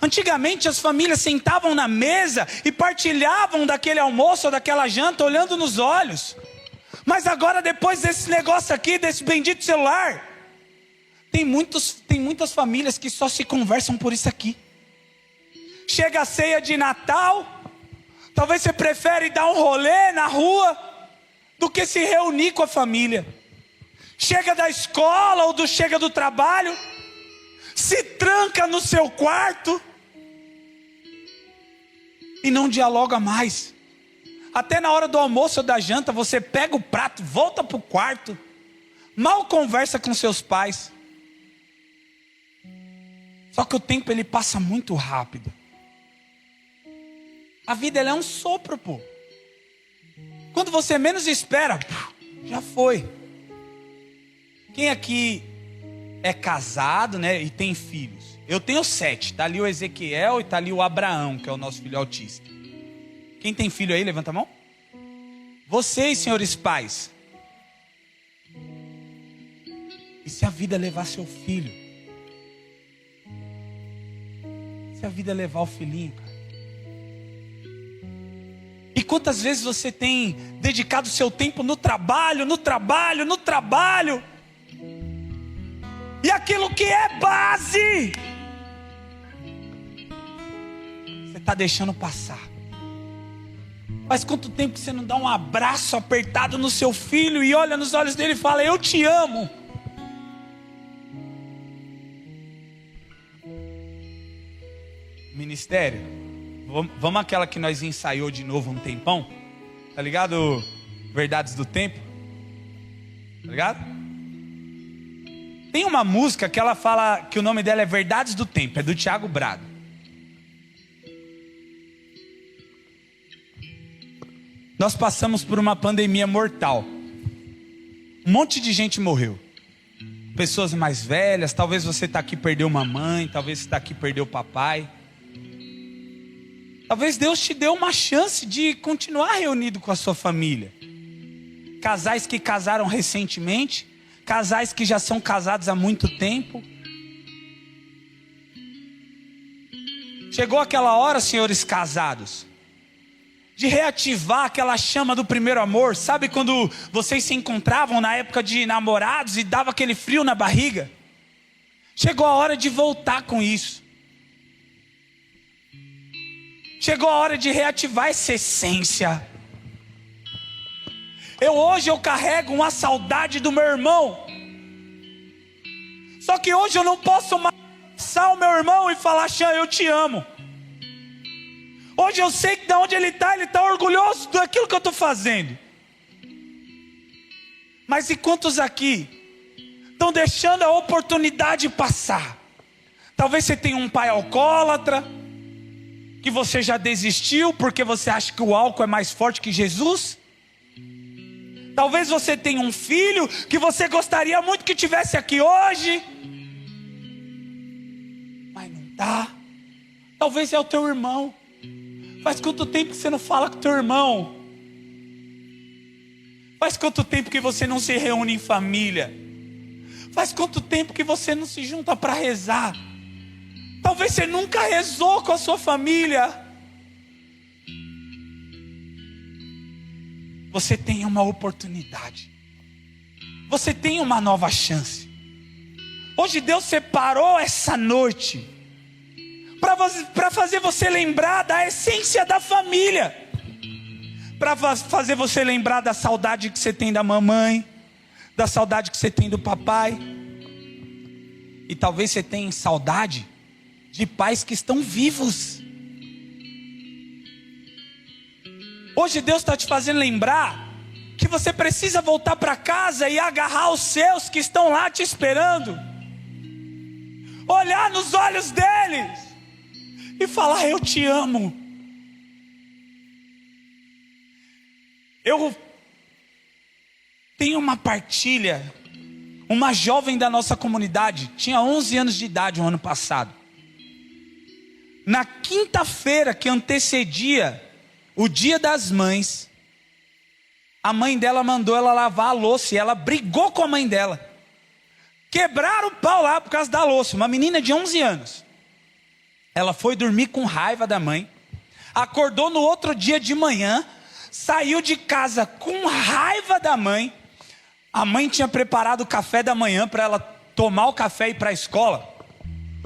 [SPEAKER 1] Antigamente as famílias sentavam na mesa e partilhavam daquele almoço ou daquela janta olhando nos olhos. Mas agora, depois desse negócio aqui, desse bendito celular, tem muitas famílias que só se conversam por isso aqui. Chega a ceia de Natal, talvez você prefere dar um rolê na rua do que se reunir com a família. Chega da escola ou chega do trabalho, se tranca no seu quarto e não dialoga mais. Até na hora do almoço ou da janta, você pega o prato, volta para o quarto, mal conversa com seus pais. Só que o tempo ele passa muito rápido. A vida ela é um sopro, pô. Quando você menos espera, já foi. Quem aqui é casado, né, e tem filhos? Eu tenho 7, tá ali o Ezequiel e tá ali o Abraão, que é o nosso filho autista. Quem tem filho aí, levanta a mão. Vocês, senhores pais. E se a vida levar seu filho? Se a vida levar o filhinho, cara? E quantas vezes você tem dedicado seu tempo no trabalho, no trabalho, no trabalho? E aquilo que é base, você está deixando passar. Faz quanto tempo que você não dá um abraço apertado no seu filho e olha nos olhos dele e fala: eu te amo. Ministério, vamos àquela que nós ensaiou de novo um tempão, tá ligado? Verdades do Tempo, tá ligado? Tem uma música que ela fala que o nome dela é Verdades do Tempo, é do Thiago Brado. Nós passamos por uma pandemia mortal. Um monte de gente morreu. Pessoas mais velhas, talvez você está aqui e perdeu uma mãe, talvez você está aqui e perdeu o papai. Talvez Deus te deu uma chance de continuar reunido com a sua família. Casais que casaram recentemente, casais que já são casados há muito tempo. Chegou aquela hora, senhores casados, de reativar aquela chama do primeiro amor. Sabe quando vocês se encontravam na época de namorados e dava aquele frio na barriga? Chegou a hora de voltar com isso. Chegou a hora de reativar essa essência. Hoje eu carrego uma saudade do meu irmão. Só que hoje eu não posso mais abraçar o meu irmão e falar: Xan, eu te amo. Hoje eu sei que de onde ele está orgulhoso daquilo que eu estou fazendo. Mas e quantos aqui estão deixando a oportunidade passar? Talvez você tenha um pai alcoólatra, que você já desistiu porque você acha que o álcool é mais forte que Jesus. Talvez você tenha um filho que você gostaria muito que tivesse aqui hoje, mas não está. Talvez é o teu irmão. Faz quanto tempo que você não fala com o teu irmão? Faz quanto tempo que você não se reúne em família? Faz quanto tempo que você não se junta para rezar? Talvez você nunca rezou com a sua família. Você tem uma oportunidade. Você tem uma nova chance. Hoje Deus separou essa noite para fazer você lembrar da essência da família, para fazer você lembrar da saudade que você tem da mamãe, da saudade que você tem do papai. E talvez você tenha saudade de pais que estão vivos. Hoje Deus está te fazendo lembrar que você precisa voltar para casa e agarrar os seus que estão lá te esperando, olhar nos olhos deles e falar: eu te amo. Eu tenho uma partilha. Uma jovem da nossa comunidade tinha 11 anos de idade no ano passado. Na quinta-feira que antecedia o Dia das Mães, a mãe dela mandou ela lavar a louça e ela brigou com a mãe dela. Quebraram o pau lá por causa da louça. Uma menina de 11 anos. Ela foi dormir com raiva da mãe. Acordou no outro dia de manhã. Saiu de casa com raiva da mãe. A mãe tinha preparado o café da manhã para ela tomar o café e ir para a escola.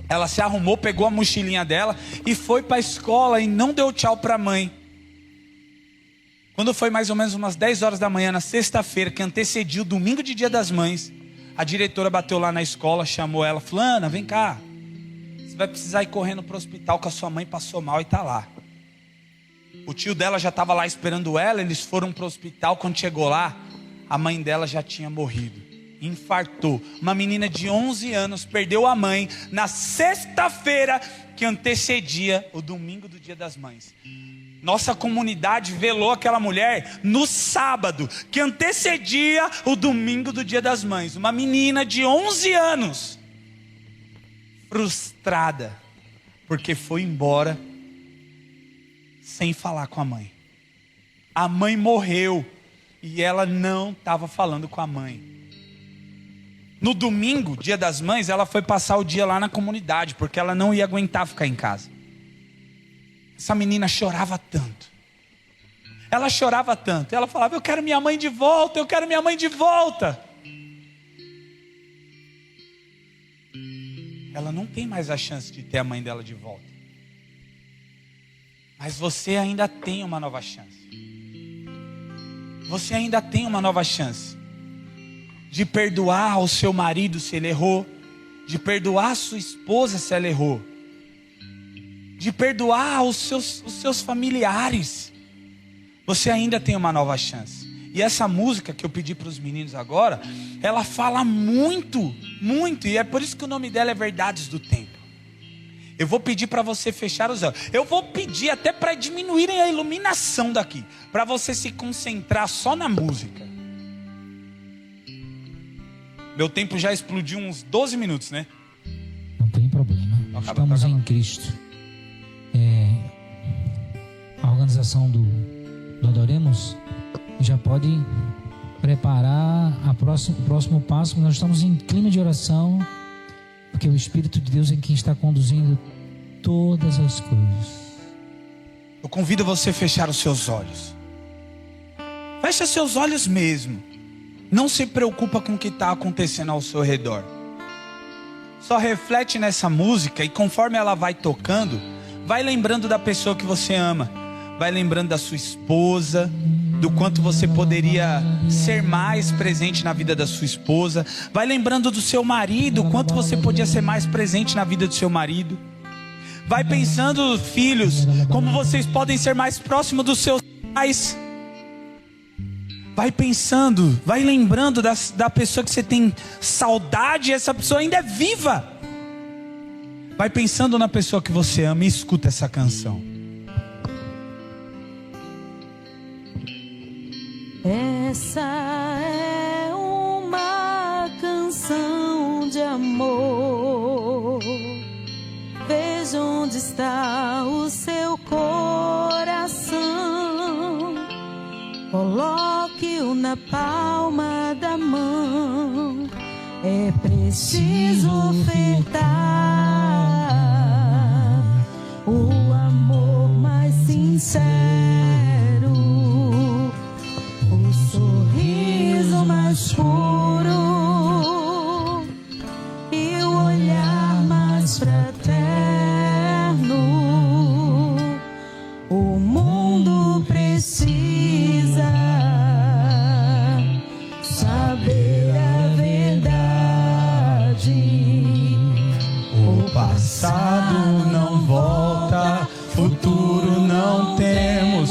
[SPEAKER 1] Ela se arrumou, pegou a mochilinha dela e foi para a escola e não deu tchau para a mãe. Quando foi mais ou menos umas 10 horas da manhã, na sexta-feira, que antecedia o domingo de Dia das Mães, a diretora bateu lá na escola, chamou ela: fulana, vem cá. Você vai precisar ir correndo para o hospital que a sua mãe passou mal e está lá. O tio dela já estava lá esperando ela, eles foram para o hospital. Quando chegou lá, a mãe dela já tinha morrido, infartou. Uma menina de 11 anos perdeu a mãe na sexta-feira que antecedia o domingo do Dia das Mães. Nossa comunidade velou aquela mulher no sábado que antecedia o domingo do Dia das Mães. Uma menina de 11 anos, frustrada, porque foi embora sem falar com a mãe. A mãe morreu e ela não estava falando com a mãe. No domingo, Dia das Mães, ela foi passar o dia lá na comunidade, porque ela não ia aguentar ficar em casa. Essa menina chorava tanto. Ela chorava tanto. Ela falava: eu quero minha mãe de volta, eu quero minha mãe de volta. Ela não tem mais a chance de ter a mãe dela de volta. Mas você ainda tem uma nova chance. Você ainda tem uma nova chance de perdoar o seu marido se ele errou, de perdoar a sua esposa se ela errou, de perdoar os seus familiares. Você ainda tem uma nova chance. E essa música que eu pedi para os meninos agora, ela fala muito, muito, e é por isso que o nome dela é Verdades do Tempo. Eu vou pedir para você fechar os olhos. Eu vou pedir até para diminuírem a iluminação daqui, para você se concentrar só na música. Meu tempo já explodiu uns 12 minutos, né?
[SPEAKER 2] Não tem problema. Estamos em Cristo. A organização do Adoremos já pode preparar o próximo passo. Nós estamos em clima de oração, porque o Espírito de Deus é quem está conduzindo todas as coisas.
[SPEAKER 1] Eu convido você a fechar os seus olhos. Fecha seus olhos mesmo. Não se preocupa com o que está acontecendo ao seu redor. Só reflete nessa música e conforme ela vai tocando, vai lembrando da pessoa que você ama. Vai lembrando da sua esposa, do quanto você poderia ser mais presente na vida da sua esposa. Vai lembrando do seu marido, o quanto você podia ser mais presente na vida do seu marido. Vai pensando, filhos, como vocês podem ser mais próximos dos seus pais. Vai pensando, vai lembrando da pessoa que você tem saudade, e essa pessoa ainda é viva. Vai pensando na pessoa que você ama e escuta essa canção.
[SPEAKER 3] Essa é uma canção de amor. Veja onde está o seu coração. Coloque-o na palma da mão. É preciso ofertar o amor mais sincero, o sorriso mais puro e o olhar mais fraterno. O mundo precisa saber a verdade.
[SPEAKER 1] O passado não volta, futuro não temos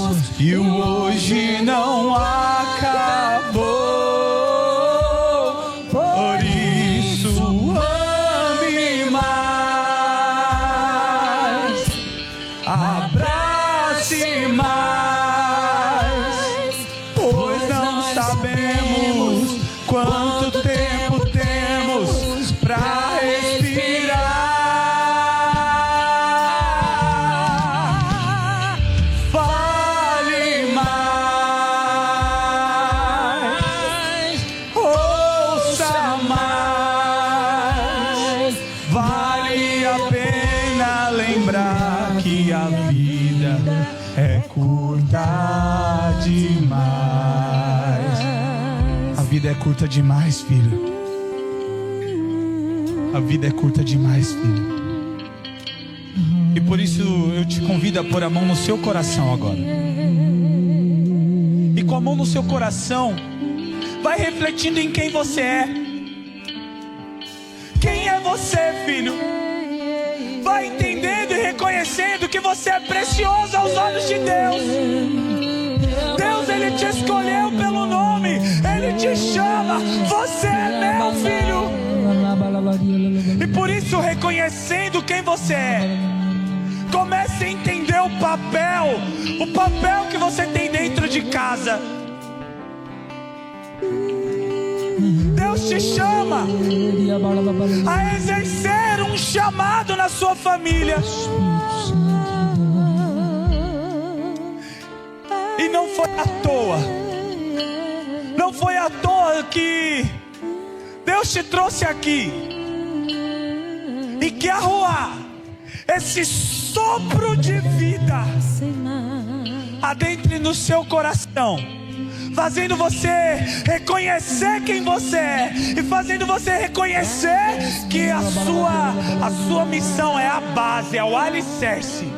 [SPEAKER 1] curta demais. A vida é curta demais, filho. A vida é curta demais, filho. E por isso eu te convido a pôr a mão no seu coração agora. E com a mão no seu coração, vai refletindo em quem você é. Quem é você, filho? Vai entendendo e reconhecendo que você é precioso aos olhos de Deus. Deus, Ele te escolheu pelo nome. Ele te chama. Você é meu filho. E por isso, reconhecendo quem você é, comece a entender o papel que você tem dentro de casa. Deus te chama a exercer um chamado na sua família. E não foi à toa. Não foi à toa que Deus te trouxe aqui. E que a rua, esse sopro de vida adentre no seu coração, fazendo você reconhecer quem você é e fazendo você reconhecer que a sua missão é a base, é o alicerce.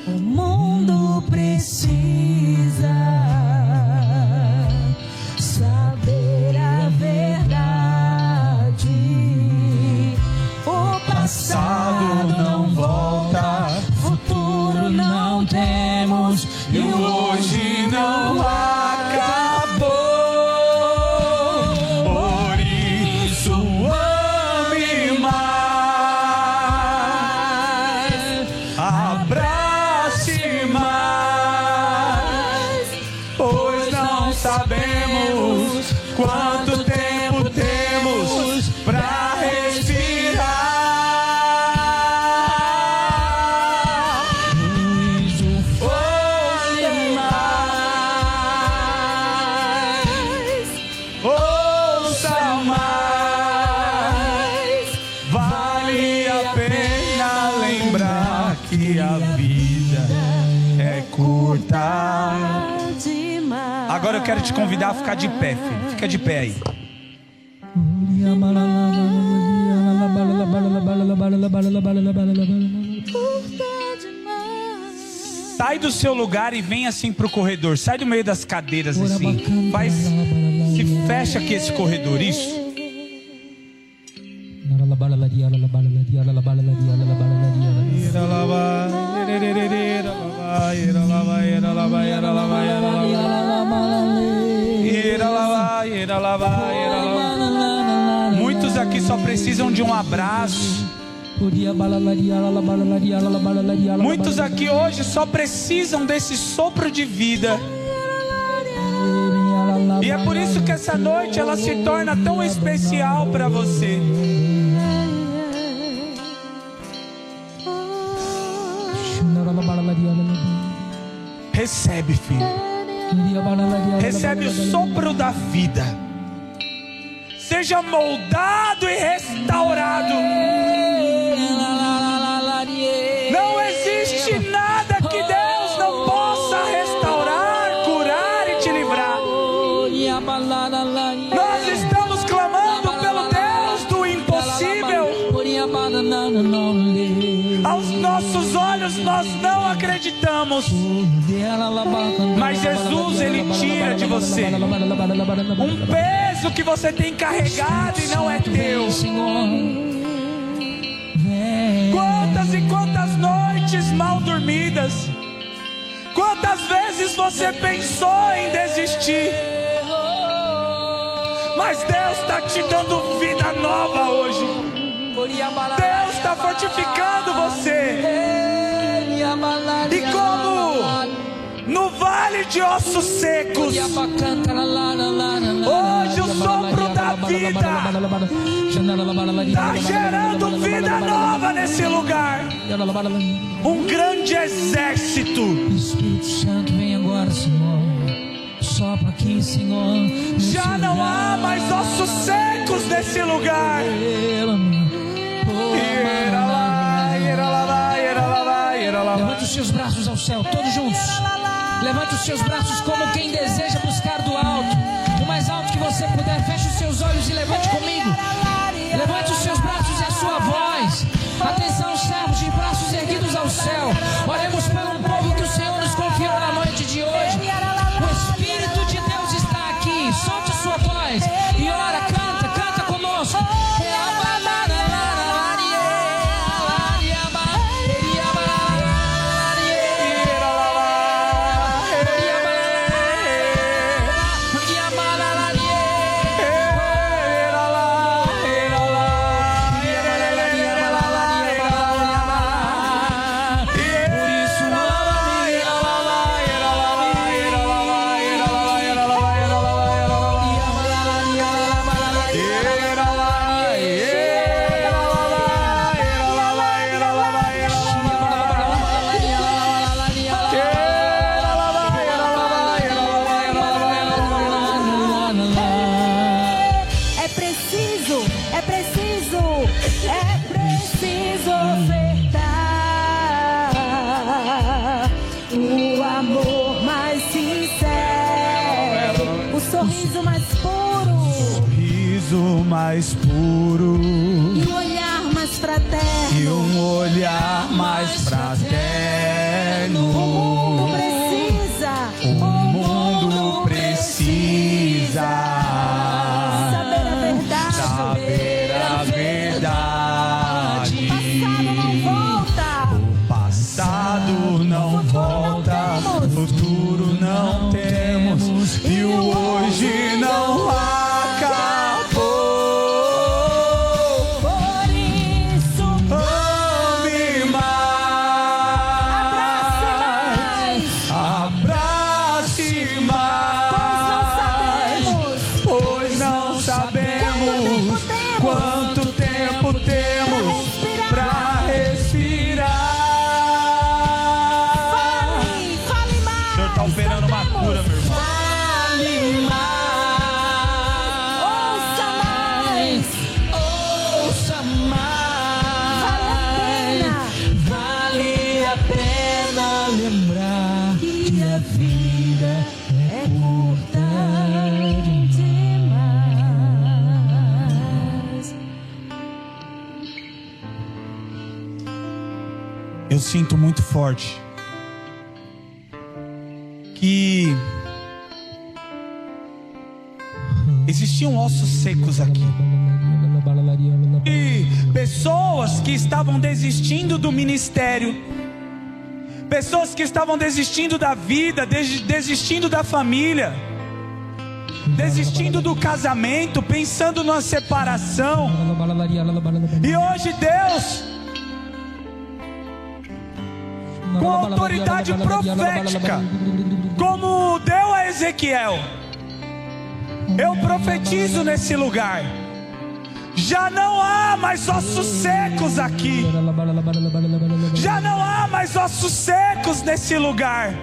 [SPEAKER 3] O mundo precisa saber a verdade. O passado não volta, futuro não temos e o hoje não acabou. Por isso ame mais, abrace mais, pois não sabemos quanto tempo temos pra respirar. Ouça mais, ouça mais. Vale a pena lembrar que a vida é curta. Agora eu quero te convidar a ficar de pé, filho. Fica de pé aí. Sai do seu lugar e vem assim pro corredor. Sai do meio das cadeiras assim. Se fecha aqui esse corredor, isso. Muitos aqui só precisam de um abraço. Muitos aqui hoje só precisam desse sopro de vida. E é por isso que essa noite ela se torna tão especial para você. Recebe, filho. Recebe o sopro da vida. Seja moldado e restaurado. Não existe nada que Deus não possa restaurar, curar e te livrar. Nós estamos clamando pelo Deus do impossível. Aos nossos olhos nós não acreditamos, mas Jesus, Ele tira de você um peso que você tem carregado e não é teu. Quantas e quantas noites mal dormidas, quantas vezes você pensou em desistir, mas Deus está te dando vida nova hoje. Deus está fortificando você. E como
[SPEAKER 1] no vale de ossos secos. Hoje o sopro da vida está gerando vida nova nesse lugar. Um grande exército.
[SPEAKER 2] Espírito Santo, vem agora, Senhor. Sopra aqui, Senhor.
[SPEAKER 1] Já não há mais ossos secos nesse lugar.
[SPEAKER 2] Levante os seus braços ao céu, todos juntos. Levante os seus braços como quem deseja buscar do alto, o mais alto que você puder. Feche os seus olhos e levante comigo. Levante os seus braços e a sua voz. Atenção, servos de braços erguidos ao céu. Oremos por um povo que o Senhor nos confiou na noite de hoje. O Espírito de Deus está aqui. Solte sua voz e ora, canta conosco.
[SPEAKER 1] Mais puro
[SPEAKER 4] e um olhar mais fraterno,
[SPEAKER 1] e um olhar mais fraterno.
[SPEAKER 4] O mundo precisa
[SPEAKER 1] saber a verdade. O passado não volta, o futuro não temos, e o hoje não há. Eu sinto muito forte que existiam ossos secos aqui, e pessoas que estavam desistindo do ministério, pessoas que estavam desistindo da vida, desistindo da família, desistindo do casamento, pensando numa separação. E hoje Deus, com autoridade profética, como deu a Ezequiel, eu profetizo nesse lugar: já não há mais ossos secos aqui, já não há mais ossos secos nesse lugar.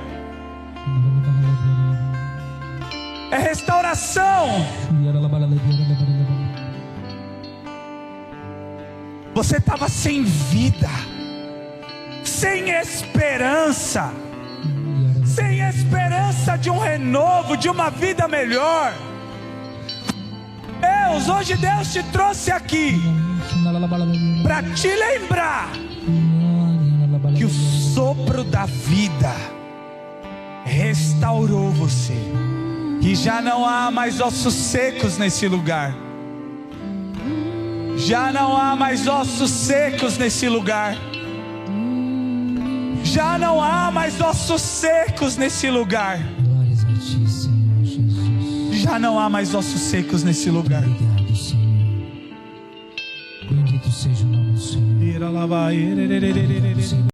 [SPEAKER 1] É restauração. Você estava sem vida, sem esperança, sem esperança de um renovo, de uma vida melhor. Hoje Deus te trouxe aqui para te lembrar que o sopro da vida restaurou você, que já não há mais ossos secos nesse lugar. Já não há mais ossos secos nesse lugar. Já não há mais ossos secos nesse lugar.
[SPEAKER 2] Glórias a ti, Senhor Jesus.
[SPEAKER 1] Já não há mais ossos secos nesse lugar.
[SPEAKER 2] Obrigado, Senhor. Bendito seja o nome do Senhor. Obrigado, Senhor.